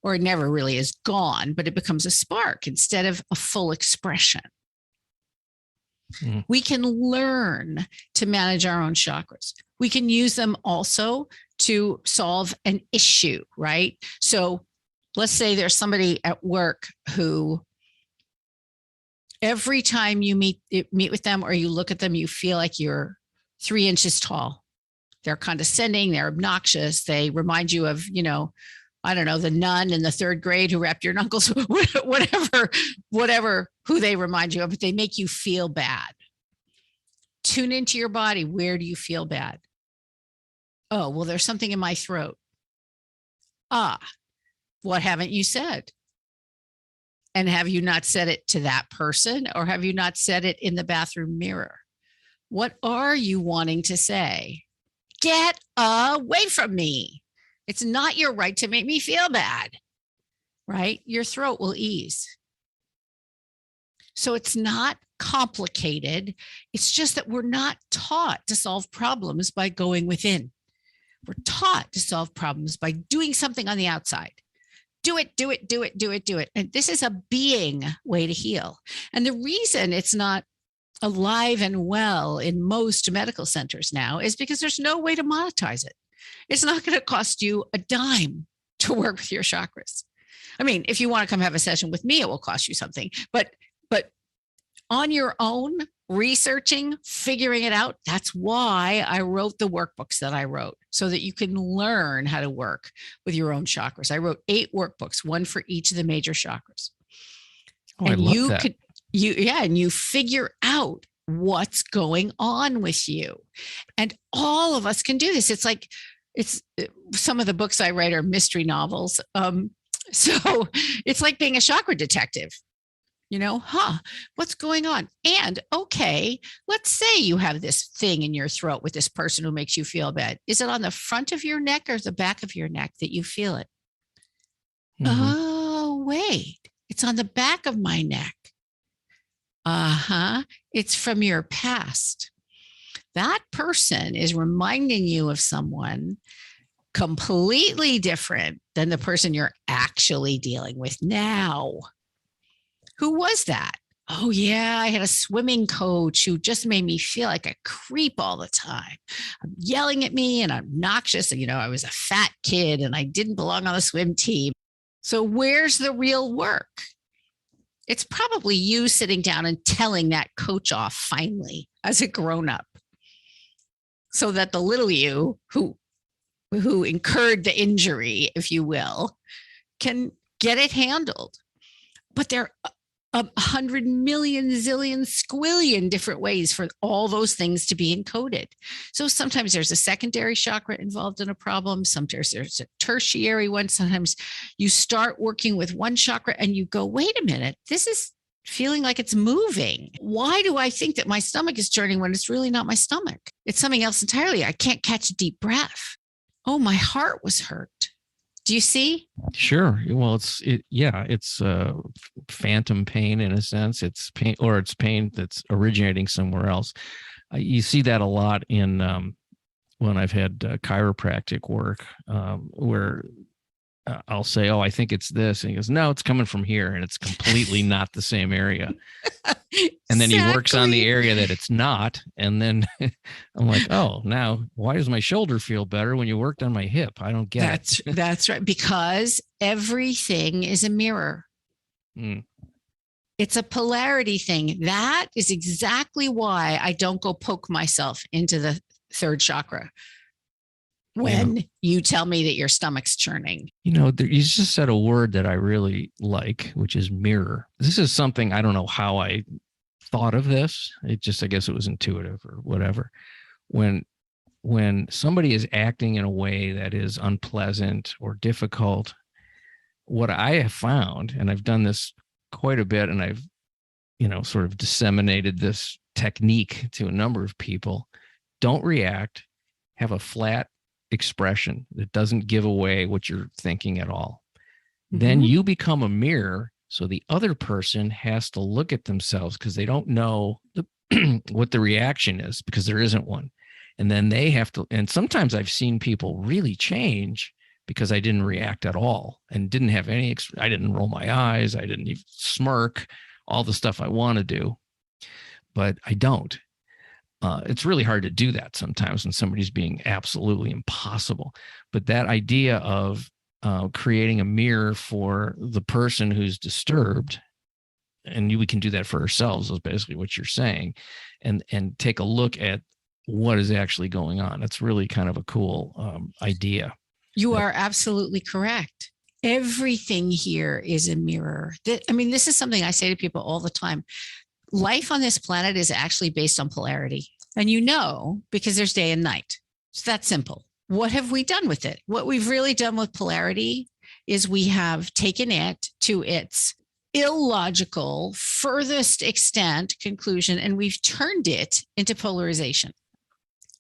Or it never really is gone, but it becomes a spark instead of a full expression. We can learn to manage our own chakras. We can use them also to solve an issue, right? So let's say there's somebody at work who every time you meet with them or you look at them, you feel like you're 3 inches tall. They're condescending, they're obnoxious. They remind you of, I don't know, the nun in the third grade who wrapped your knuckles, whatever, who they remind you of, but they make you feel bad. Tune into your body. Where do you feel bad? Oh, well, there's something in my throat. What haven't you said? And have you not said it to that person, or have you not said it in the bathroom mirror? What are you wanting to say? Get away from me. It's not your right to make me feel bad, right? Your throat will ease. So it's not complicated. It's just that we're not taught to solve problems by going within. We're taught to solve problems by doing something on the outside. Do it, do it, do it, do it, do it. And this is a being way to heal. And the reason it's not alive and well in most medical centers now is because there's no way to monetize it. It's not going to cost you a dime to work with your chakras. I mean, if you want to come have a session with me, it will cost you something. But on your own, researching, figuring it out, that's why I wrote the workbooks that I wrote, so that you can learn how to work with your own chakras. I wrote 8 workbooks, one for each of the major chakras. Oh, and I love that. And you figure out what's going on with you. And all of us can do this. It's some of the books I write are mystery novels. So it's like being a chakra detective. What's going on? And okay, let's say you have this thing in your throat with this person who makes you feel bad. Is it on the front of your neck or the back of your neck that you feel it? Mm-hmm. Oh, wait, it's on the back of my neck. It's from your past. That person is reminding you of someone completely different than the person you're actually dealing with now. Who was that? Oh, yeah, I had a swimming coach who just made me feel like a creep all the time. Yelling at me and obnoxious. I was a fat kid and I didn't belong on the swim team. So where's the real work? It's probably you sitting down and telling that coach off finally as a grown-up, so that the little you who incurred the injury, if you will, can get it handled. But there are 100 million, zillion, squillion different ways for all those things to be encoded. So sometimes there's a secondary chakra involved in a problem. Sometimes there's a tertiary one. Sometimes you start working with one chakra and you go, wait a minute, this is feeling like it's moving. Why do I think that my stomach is churning when it's really not my stomach? It's something else entirely. I can't catch a deep breath. Oh, my heart was hurt. Do you see? Sure. Well, it's phantom pain in a sense. It's pain, or it's pain that's originating somewhere else. You see that a lot in when I've had chiropractic work, where I'll say, "Oh, I think it's this," and he goes, "No, it's coming from here," and it's completely not the same area. And then he works on the area that it's not, and then I'm like, "Oh, now why does my shoulder feel better when you worked on my hip? I don't get it." That's right, because everything is a mirror. Mm. It's a polarity thing. That is exactly why I don't go poke myself into the third chakra when you tell me that your stomach's churning. You just said a word that I really like, which is mirror. This is something, I don't know how I thought of this. I guess it was intuitive or whatever. When somebody is acting in a way that is unpleasant or difficult, what I have found, and I've done this quite a bit, and I've, sort of disseminated this technique to a number of people, don't react, have a flat expression that doesn't give away what you're thinking at all. Mm-hmm. Then you become a mirror, so the other person has to look at themselves because they don't know what the reaction is, because there isn't one. And then they have to, and sometimes I've seen people really change because I didn't react at all and didn't have any, I didn't roll my eyes, I didn't even smirk, all the stuff I want to do, but I don't. It's really hard to do that sometimes when somebody's being absolutely impossible. But that idea of creating a mirror for the person who's disturbed, and we can do that for ourselves, is basically what you're saying, and take a look at what is actually going on. That's really kind of a cool idea. You are absolutely correct. Everything here is a mirror. This is something I say to people all the time. Life on this planet is actually based on polarity. And because there's day and night. It's that simple. What have we done with it? What we've really done with polarity is we have taken it to its illogical, furthest extent conclusion, and we've turned it into polarization.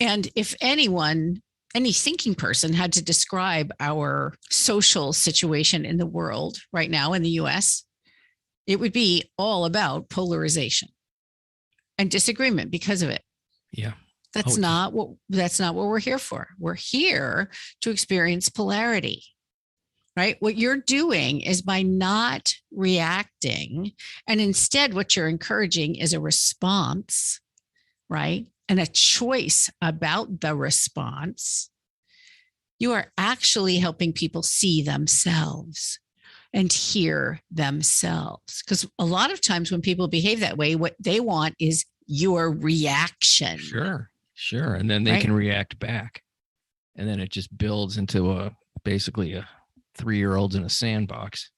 And if any thinking person had to describe our social situation in the world right now in the US, it would be all about polarization and disagreement because of it. Yeah. That's not what we're here for. We're here to experience polarity, right? What you're doing is, by not reacting, and instead what you're encouraging is a response, right? And a choice about the response. You are actually helping people see themselves and hear themselves. Because a lot of times when people behave that way, what they want is your reaction. Sure. And then they can react back. And then it just builds into basically a 3-year-olds in a sandbox.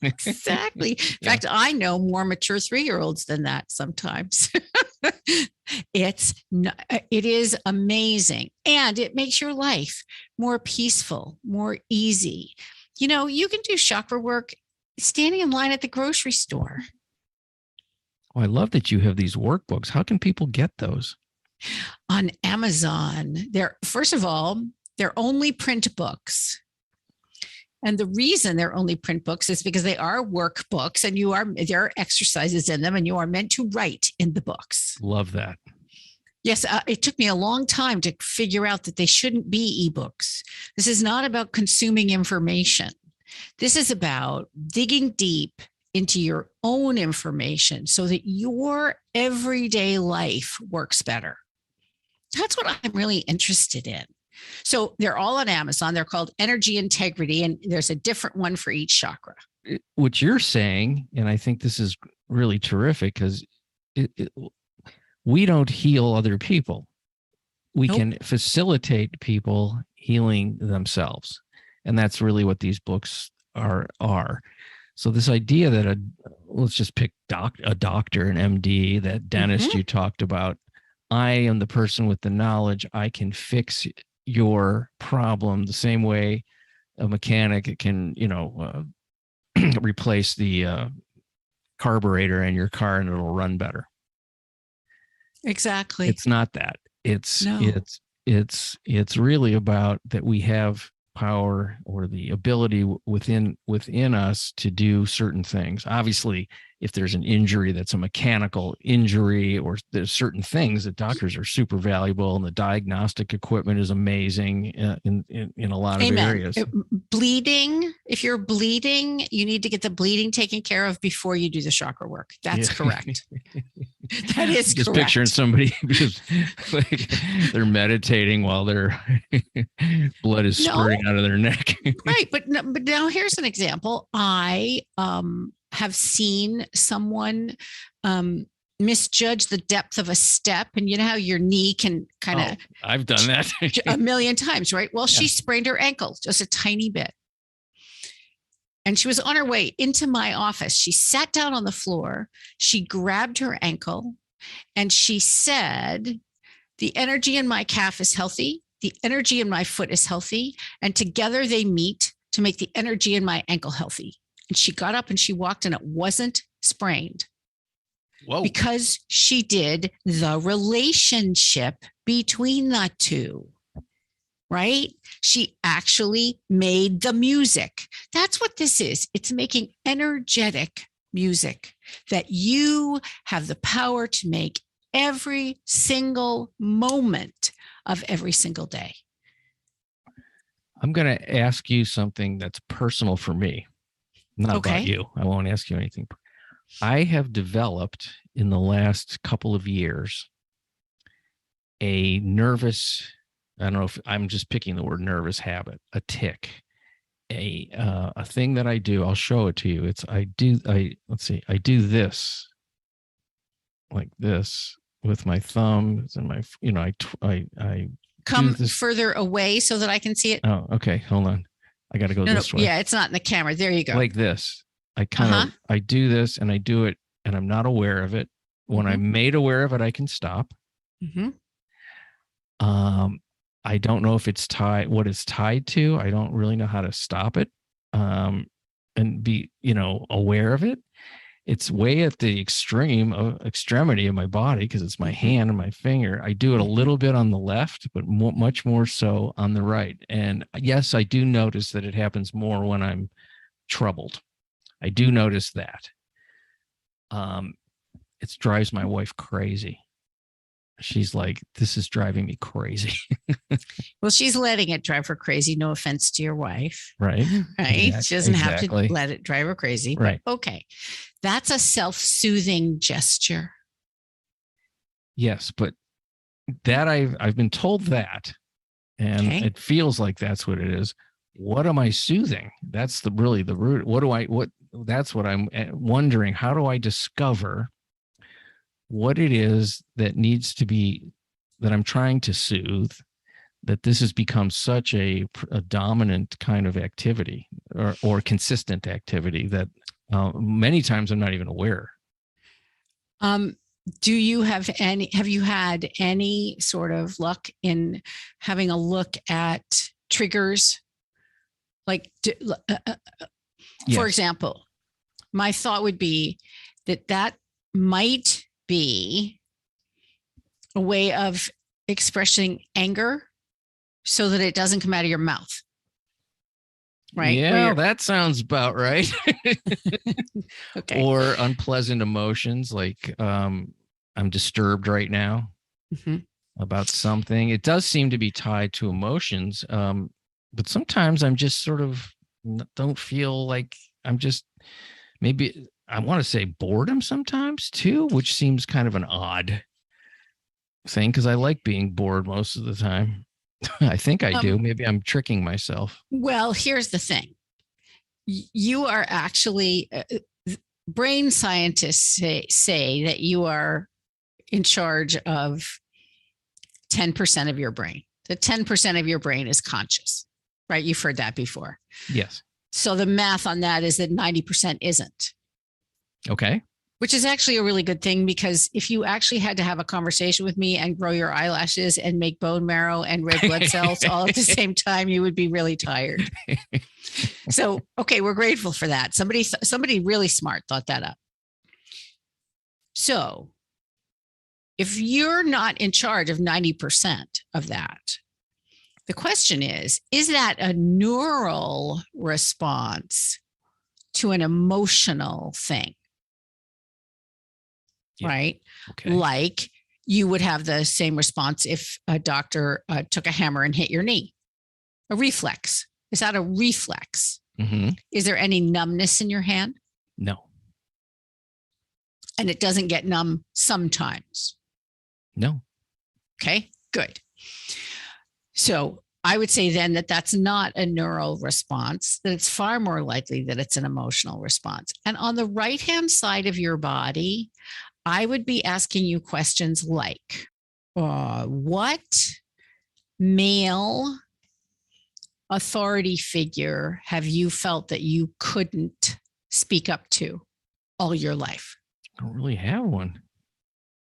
Exactly. In fact, I know more mature 3-year-olds than that sometimes. It is amazing. And it makes your life more peaceful, more easy. You can do chakra work standing in line at the grocery store. Oh, I love that you have these workbooks. How can people get those? On Amazon. First of all, they're only print books. And the reason they're only print books is because they are workbooks, and there are exercises in them, and you are meant to write in the books. Love that. Yes, it took me a long time to figure out that they shouldn't be ebooks. This is not about consuming information. This is about digging deep into your own information so that your everyday life works better. That's what I'm really interested in. So they're all on Amazon. They're called Energy Integrity, and there's a different one for each chakra. What you're saying, and I think this is really terrific, because we don't heal other people. We can facilitate people healing themselves. And that's really what these books are. So this idea that let's just pick a doctor, an MD, that dentist you talked about. I am the person with the knowledge. I can fix your problem the same way a mechanic can, replace the carburetor in your car and it'll run better. Exactly. It's not that. It's really about that we have power or the ability within us to do certain things. Obviously, if there's an injury that's a mechanical injury, or there's certain things that doctors are super valuable, and the diagnostic equipment is amazing in a lot of areas. Bleeding, if you're bleeding, you need to get the bleeding taken care of before you do the chakra work. That's correct. That is just correct. Picturing somebody just like they're meditating while their blood is spurting out of their neck. Right. But now here's an example. I have seen someone misjudge the depth of a step, and you know how your knee can kind of I've done that a million times, right? Well, she sprained her ankle just a tiny bit, and she was on her way into my office. She sat down on the floor, she grabbed her ankle, and she said, the energy in my calf is healthy, the energy in my foot is healthy, and together they meet to make the energy in my ankle healthy. And she got up and she walked, and it wasn't sprained. Whoa. Because she did the relationship between the two, right? She actually made the music. That's what this is. It's making energetic music that you have the power to make every single moment of every single day. I'm going to ask you something that's personal for me. Not about you. I won't ask you anything. I have developed in the last couple of years a nervous, I don't know if I'm just picking the word nervous habit, a tick, a thing that I do. I'll show it to you. I do this like this with my thumbs and my, I come further away so that I can see it. Oh, okay. Hold on. I got to go this way. Yeah, it's not in the camera. There you go. Like this. I I do this and I do it and I'm not aware of it. When I'm made aware of it, I can stop. I don't know if it's what it's tied to. I don't really know how to stop it and be, aware of it. It's way at the extremity of my body because it's my hand and my finger. I do it a little bit on the left, but much more so on the right. And yes, I do notice that it happens more when I'm troubled. I do notice that. It drives my wife crazy. She's like, this is driving me crazy. Well, she's letting it drive her crazy. No offense to your wife. Right. Right. She doesn't have to let it drive her crazy. Right. But okay. That's a self-soothing gesture. Yes, but that I've been told that, and it feels like that's what it is. What am I soothing? That's really the root. That's what I'm wondering. How do I discover what it is that needs to be, that I'm trying to soothe, that this has become such a dominant kind of activity or consistent activity that many times I'm not even aware. Have you had any sort of luck in having a look at triggers? Like, for example, my thought would be that might be a way of expressing anger so that it doesn't come out of your mouth. Right. Yeah, that sounds about right. Okay. Or unpleasant emotions like I'm disturbed right now about something. It does seem to be tied to emotions. But sometimes I'm just sort of don't feel like I'm just, maybe I want to say boredom sometimes too, which seems kind of an odd thing because I like being bored most of the time. I think I do. Maybe I'm tricking myself. Well, here's the thing. You are actually, brain scientists say that you are in charge of 10% of your brain. The 10% of your brain is conscious, right? You've heard that before. Yes. So the math on that is that 90% isn't. Okay. Which is actually a really good thing, because if you actually had to have a conversation with me and grow your eyelashes and make bone marrow and red blood cells all at the same time, you would be really tired. So, okay, we're grateful for that. Somebody really smart thought that up. So if you're not in charge of 90% of that, the question is that a neural response to an emotional thing? Yeah. Right? Okay. Like you would have the same response if a doctor took a hammer and hit your knee. A reflex. Is that a reflex? Mm-hmm. Is there any numbness in your hand? No. And it doesn't get numb sometimes? No. Okay, good. So I would say then that that's not a neural response, that it's far more likely that it's an emotional response. And on the right-hand side of your body, I would be asking you questions like, what male authority figure have you felt that you couldn't speak up to all your life? I don't really have one.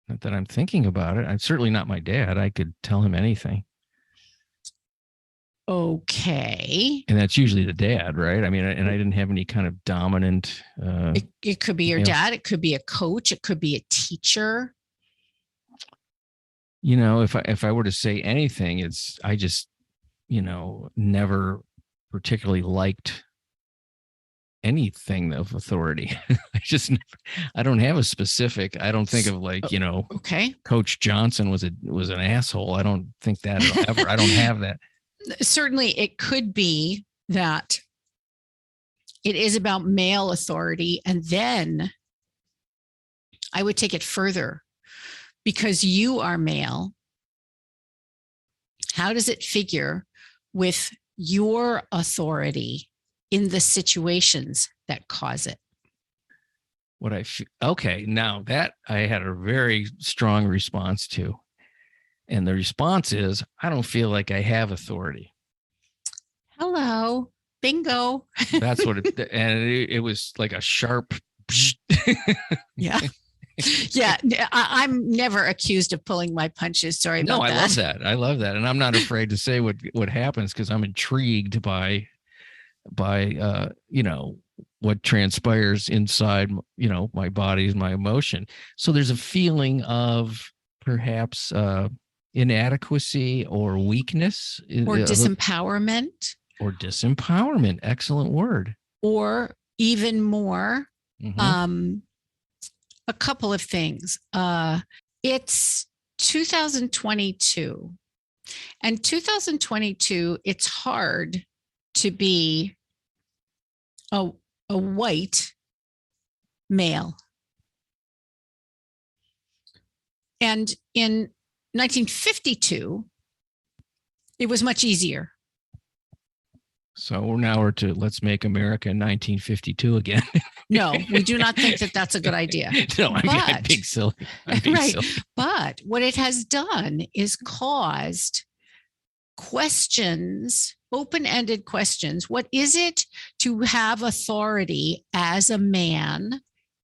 Not that I'm thinking about it. I'm certainly not my dad. I could tell him anything. Okay. And that's usually the dad, right? I mean, and I didn't have any kind of dominant. It could be your dad. It could be a coach. It could be a teacher. You know, if I were to say anything, I just, never particularly liked anything of authority. I don't have a specific. I don't think of okay. Coach Johnson was an asshole. I don't think that ever. I don't have that. Certainly it could be that it is about male authority. And then I would take it further, because you are male. How does it figure with your authority in the situations that cause it? Okay. Now that I had a very strong response to. And the response is, I don't feel like I have authority. Hello, bingo. That's what it was like a sharp. Yeah. Yeah. I'm never accused of pulling my punches. Sorry about that. No, I love that. And I'm not afraid to say what happens, because I'm intrigued by what transpires inside, my body, my emotion. So there's a feeling of perhaps, inadequacy or weakness or disempowerment. Excellent word. Or even more, a couple of things. It's 2022, and 2022, it's hard to be a white male. And in 1952, it was much easier. So now we're to let's make America 1952 again. No, we do not think that that's a good idea. No, I'm being silly. Right. Silly. But what it has done is caused questions, open-ended questions. What is it to have authority as a man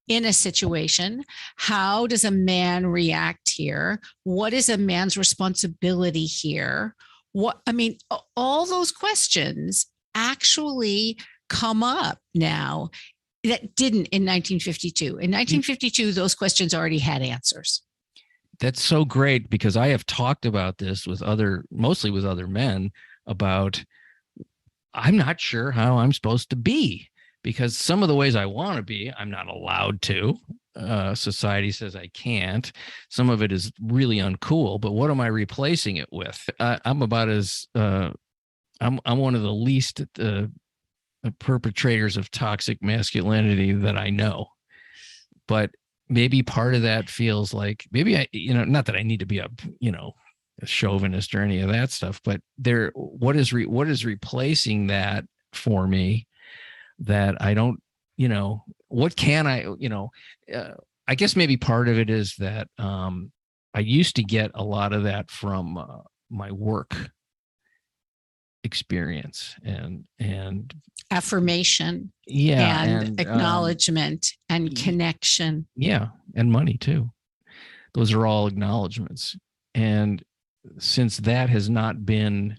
in a situation? How does a man react here? What is a man's responsibility here? All those questions actually come up now that didn't in 1952. In 1952, those questions already had answers. That's so great, because I have talked about this mostly with other men, about I'm not sure how I'm supposed to be, because some of the ways I want to be, I'm not allowed to. Society says I can't. Some of it is really uncool, but what am I replacing it with? I'm about as I'm one of the least perpetrators of toxic masculinity that I know. But maybe part of that feels like maybe I, not that I need to be a chauvinist or any of that stuff, but what is replacing that for me that I don't, what can I, I guess maybe part of it is that I used to get a lot of that from my work experience and affirmation, yeah, and acknowledgement and connection. Yeah, and money too. Those are all acknowledgments. And since that has not been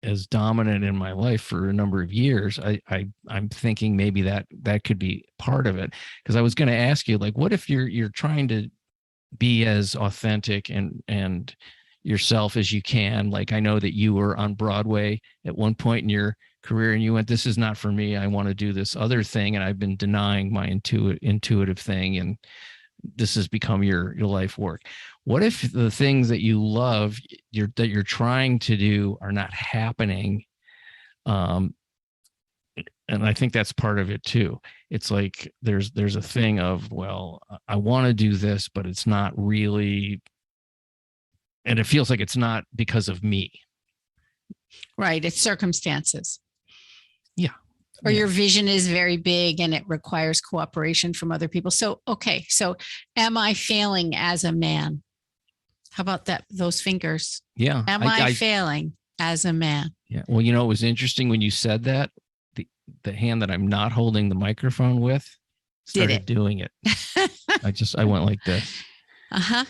as dominant in my life for a number of years, I'm thinking maybe that could be part of it. Because I was going to ask you, like, what if you're trying to be as authentic and yourself as you can? Like, I know that you were on Broadway at one point in your career and you went, this is not for me. I want to do this other thing. And I've been denying my intuitive thing. And this has become your life work. What if the things that you love, that you're trying to do, are not happening? And I think that's part of it too. It's like there's a thing of, well, I want to do this, but it's not really, and it feels like it's not because of me. Right. It's circumstances. Yeah. Or your vision is very big and it requires cooperation from other people. So, okay. So am I failing as a man? How about that? Those fingers. Yeah. Am I failing as a man? Yeah. Well, it was interesting when you said that, the hand that I'm not holding the microphone with started doing it. I went like this. Uh-huh.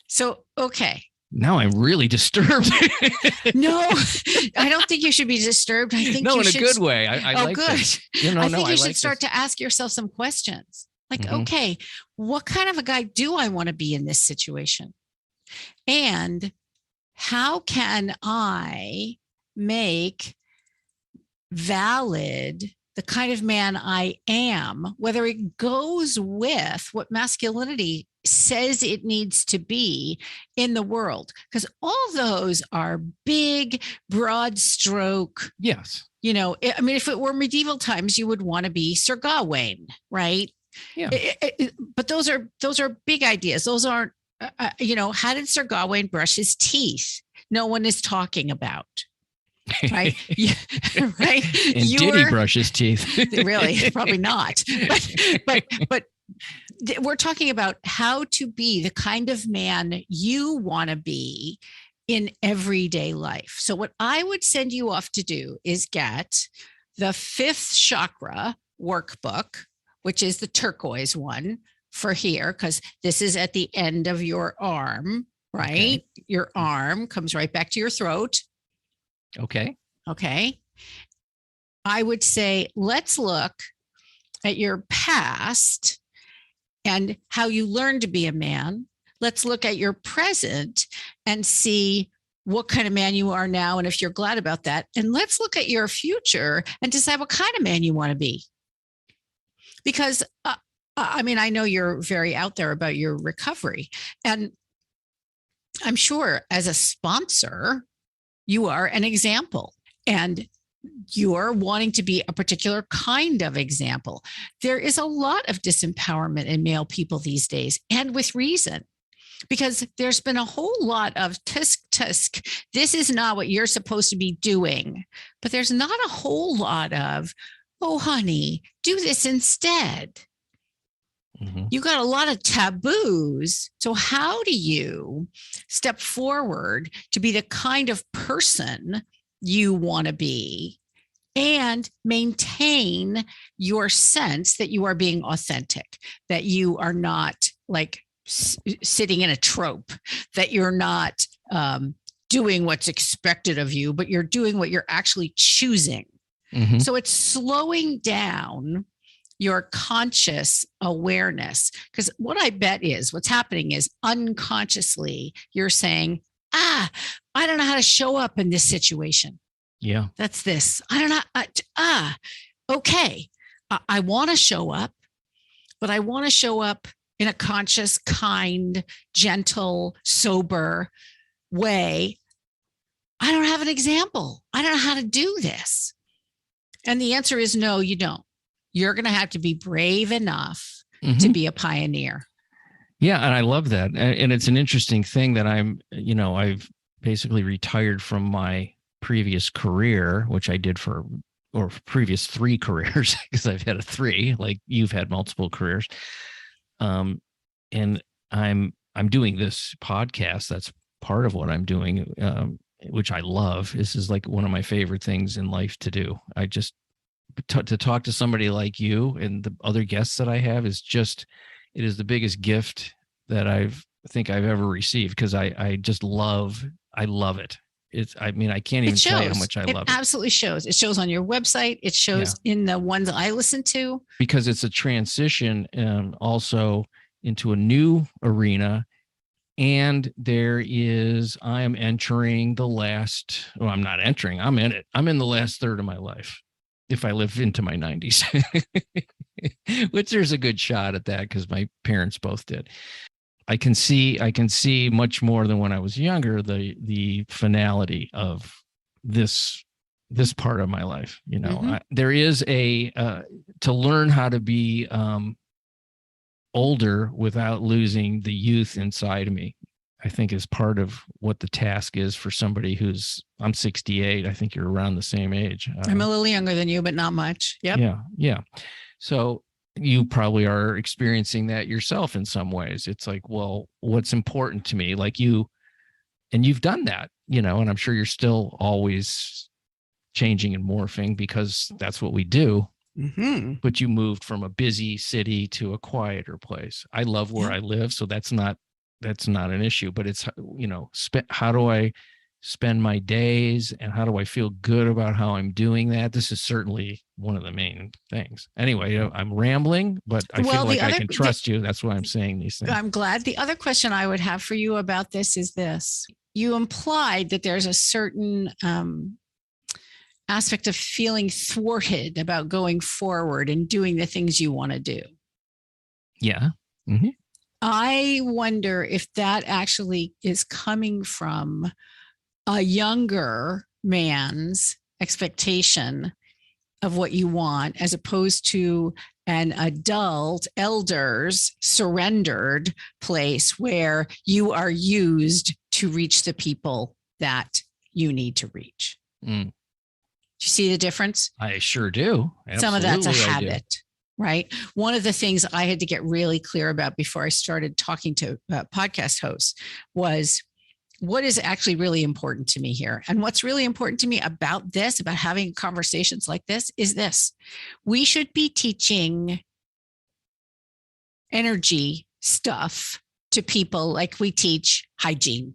So, okay. Now I'm really disturbed. No, I don't think you should be disturbed. I think in a good way. I like good. This. I think you should start to ask yourself some questions. Like, okay, what kind of a guy do I want to be in this situation? And how can I make valid the kind of man I am, whether it goes with what masculinity says it needs to be in the world? Because all those are big, broad stroke. Yes. I mean, if it were medieval times, you would want to be Sir Gawain, right? Yeah. But those are big ideas. Those aren't, how did Sir Gawain brush his teeth? No one is talking about. Right. Right. And did he brush his teeth? Really? Probably not. But we're talking about how to be the kind of man you want to be in everyday life. So what I would send you off to do is get the 5th chakra workbook, which is the turquoise one for here, because this is at the end of your arm, right? Okay. Your arm comes right back to your throat. Okay. I would say, let's look at your past and how you learned to be a man. Let's look at your present and see what kind of man you are now, and if you're glad about that. And let's look at your future and decide what kind of man you want to be. Because, I know you're very out there about your recovery. And I'm sure as a sponsor, you are an example. And you're wanting to be a particular kind of example. There is a lot of disempowerment in male people these days, and with reason, because there's been a whole lot of tisk. This is not what you're supposed to be doing. But there's not a whole lot of, oh, honey, do this instead. You got a lot of taboos. So how do you step forward to be the kind of person you want to be and maintain your sense that you are being authentic, that you are not like sitting in a trope, that you're not doing what's expected of you, but you're doing what you're actually choosing. So it's slowing down your conscious awareness. Because what I bet is what's happening is unconsciously you're saying, I don't know how to show up in this situation. Yeah. That's this. I don't know. Okay. I want to show up, but I want to show up in a conscious, kind, gentle, sober way. I don't have an example. I don't know how to do this. And the answer is no, you don't. You're going to have to be brave enough to be a pioneer. Yeah. And I love that. And it's an interesting thing that I've basically retired from my previous career, which I did or previous 3 careers, because I've had 3, like you've had multiple careers. And I'm doing this podcast. That's part of what I'm doing. which I love. This is like one of my favorite things in life to do. I just, to talk to somebody like you and the other guests that I have is just, it is the biggest gift that I think I've ever received, because I love it. I can't even tell you how much I love it. It absolutely shows. It shows on your website. It shows in the ones I listen to. Because it's a transition also into a new arena. And I am entering the last, well, I'm not entering, I'm in it. I'm in the last third of my life, if I live into my 90s, which there's a good shot at that because my parents both did. I can see much more than when I was younger, the finality of this part of my life. There is to learn how to be older without losing the youth inside of me, I think is part of what the task is for somebody I'm 68. I think you're around the same age. I'm a little younger than you, but not much. Yep. Yeah. So you probably are experiencing that yourself in some ways. It's like, well, what's important to me? Like you've done that, and I'm sure you're still always changing and morphing because that's what we do. Mm-hmm. But you moved from a busy city to a quieter place. I love where I live, so that's not an issue. But it's how do I spend my days, and how do I feel good about how I'm doing that? This is certainly one of the main things. Anyway, I'm rambling, but I feel like I can trust you. That's why I'm saying these things. I'm glad. The other question I would have for you about this is this: you implied that there's a certain aspect of feeling thwarted about going forward and doing the things you want to do. Yeah. Mm-hmm. I wonder if that actually is coming from a younger man's expectation of what you want, as opposed to an adult, elder's surrendered place where you are used to reach the people that you need to reach. Mm. Do you see the difference? I sure do. Absolutely, some of that's a habit, right? One of the things I had to get really clear about before I started talking to podcast hosts was what is actually really important to me here. And what's really important to me about this, about having conversations like this, is this: we should be teaching energy stuff to people like we teach hygiene,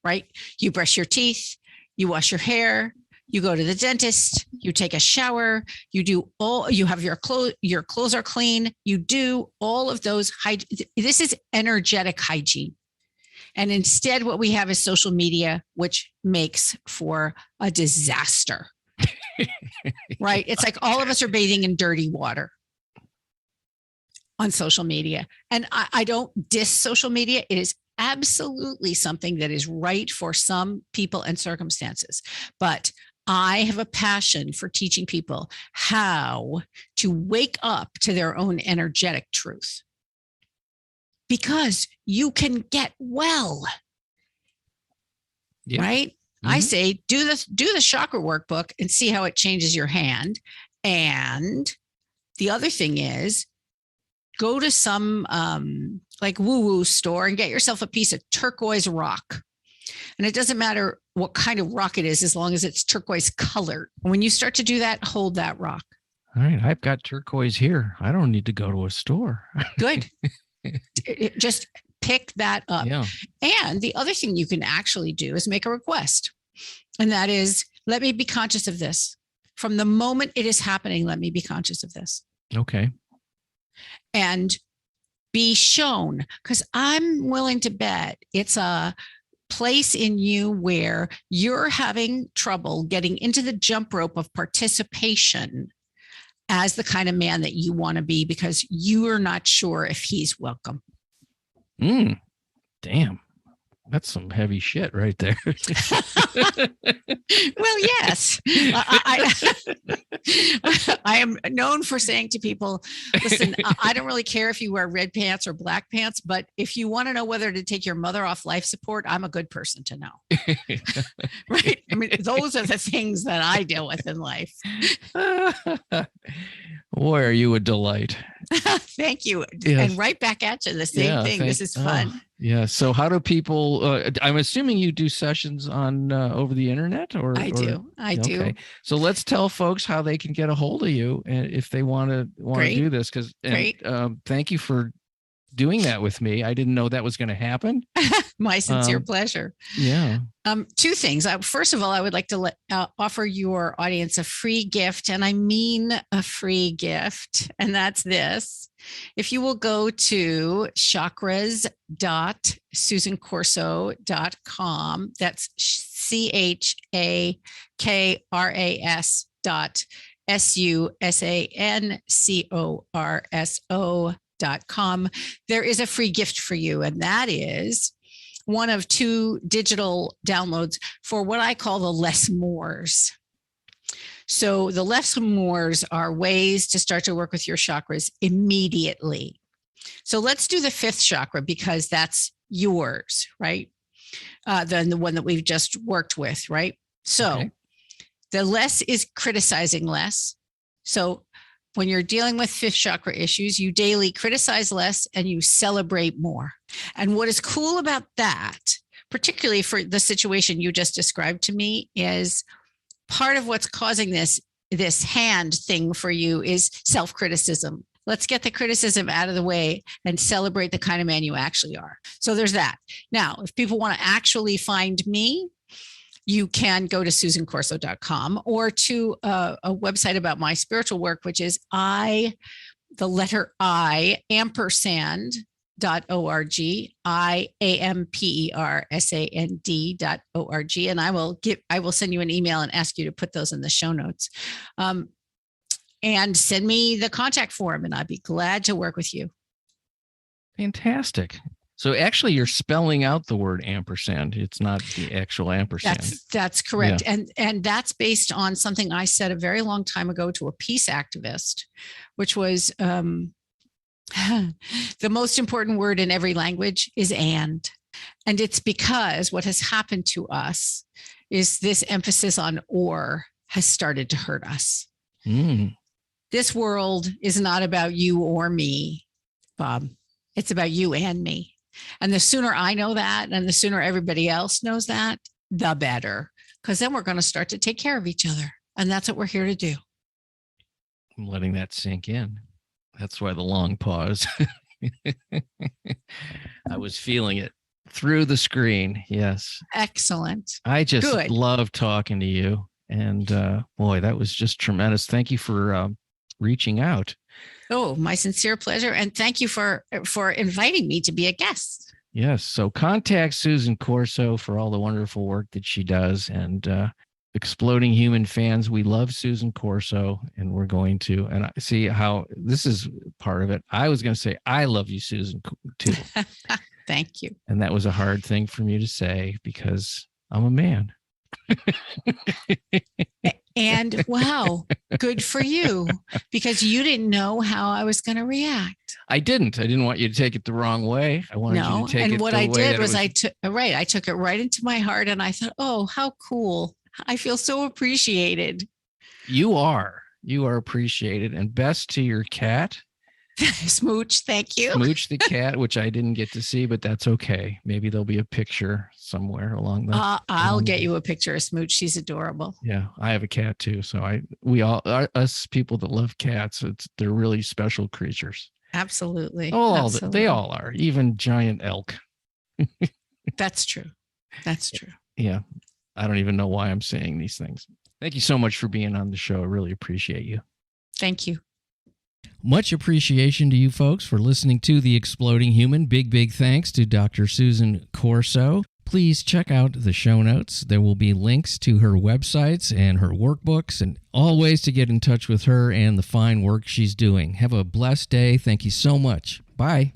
right? You brush your teeth, you wash your hair, you go to the dentist, you take a shower, you have your clothes are clean, you do all of those. This is energetic hygiene. And instead, what we have is social media, which makes for a disaster, right? It's like all of us are bathing in dirty water on social media. And I don't diss social media. It is absolutely something that is right for some people and circumstances. But I have a passion for teaching people how to wake up to their own energetic truth, because you can get well, right? Mm-hmm. I say, do the chakra workbook and see how it changes your hand. And the other thing is, go to some like woo-woo store and get yourself a piece of turquoise rock. And it doesn't matter what kind of rock it is, as long as it's turquoise colored. When you start to do that, hold that rock. All right. I've got turquoise here. I don't need to go to a store. Good. Just pick that up. Yeah. And the other thing you can actually do is make a request. And that is, let me be conscious of this. From the moment it is happening, let me be conscious of this. Okay. And be shown, because I'm willing to bet it's a place in you where you're having trouble getting into the jump rope of participation as the kind of man that you want to be, because you are not sure if he's welcome. Damn. That's some heavy shit right there. Well, yes. I am known for saying to people, listen, I don't really care if you wear red pants or black pants, but if you want to know whether to take your mother off life support, I'm a good person to know. Right? I mean, those are the things that I deal with in life. Boy, are you a delight. Thank you. Yes. And right back at you, the same thing. This is fun. Yeah. So how do people, I'm assuming you do sessions on over the internet? I do. Okay. So let's tell folks how they can get a hold of you if they want to do this. Thank you for doing that with me. I didn't know that was going to happen. My sincere pleasure. Yeah. Two things. First of all, I would like to offer your audience a free gift, and I mean a free gift, and that's this. If you will go to chakras.susancorso.com, that's CHAKRAS.SUSANCORSO.com. There is a free gift for you, and that is one of 2 digital downloads for what I call the less mores. So the less mores are ways to start to work with your chakras immediately. So let's do the 5th chakra because that's yours, right? Than the one that we've just worked with, right? So the less is criticizing less. So when you're dealing with 5th chakra issues, you daily criticize less and you celebrate more. And what is cool about that, particularly for the situation you just described to me, is part of what's causing this hand thing for you is self-criticism. Let's get the criticism out of the way and celebrate the kind of man you actually are. So there's that. Now, if people want to actually find me, you can go to susancorso.com or to a website about my spiritual work, which is ampersand.org, IAMPERSAND.org. And I will send you an email and ask you to put those in the show notes. And send me the contact form and I'd be glad to work with you. Fantastic. So actually you're spelling out the word ampersand. It's not the actual ampersand. That's correct. Yeah. And that's based on something I said a very long time ago to a peace activist, which was the most important word in every language is and. And it's because what has happened to us is this emphasis on or has started to hurt us. This world is not about you or me, Bob. It's about you and me. And the sooner I know that and the sooner everybody else knows that, the better. Because then we're going to start to take care of each other. And that's what we're here to do. I'm letting that sink in. That's why the long pause. I was feeling it through the screen. Yes. Excellent. I just love talking to you. And boy, that was just tremendous. Thank you for reaching out. Oh, my sincere pleasure. And thank you for inviting me to be a guest. Yes. So contact Susan Corso for all the wonderful work that she does. And Exploding Human fans, we love Susan Corso, and we're going to, and I see how this is part of it. I was going to say, I love you, Susan, too. Thank you. And that was a hard thing for me to say because I'm a man. And wow, good for you, because you didn't know how I was going to react. I didn't want you to take it the wrong way. I wanted you to take it the way. And what I did was I took it right into my heart, and I thought, oh, how cool. I feel so appreciated. You are appreciated, and best to your cat. Smooch, thank you. Smooch the cat, which I didn't get to see, but that's okay. Maybe there'll be a picture somewhere along the. I'll get you a picture of Smooch. She's adorable. Yeah, I have a cat too. So us people that love cats, they're really special creatures. Absolutely. They all are, even giant elk. That's true. That's true. Yeah. I don't even know why I'm saying these things. Thank you so much for being on the show. I really appreciate you. Thank you. Much appreciation to you folks for listening to The Exploding Human. Big thanks to Dr. Susan Corso. Please check out the show notes. There will be links to her websites and her workbooks and all ways to get in touch with her and the fine work she's doing. Have a blessed day. Thank you so much. Bye.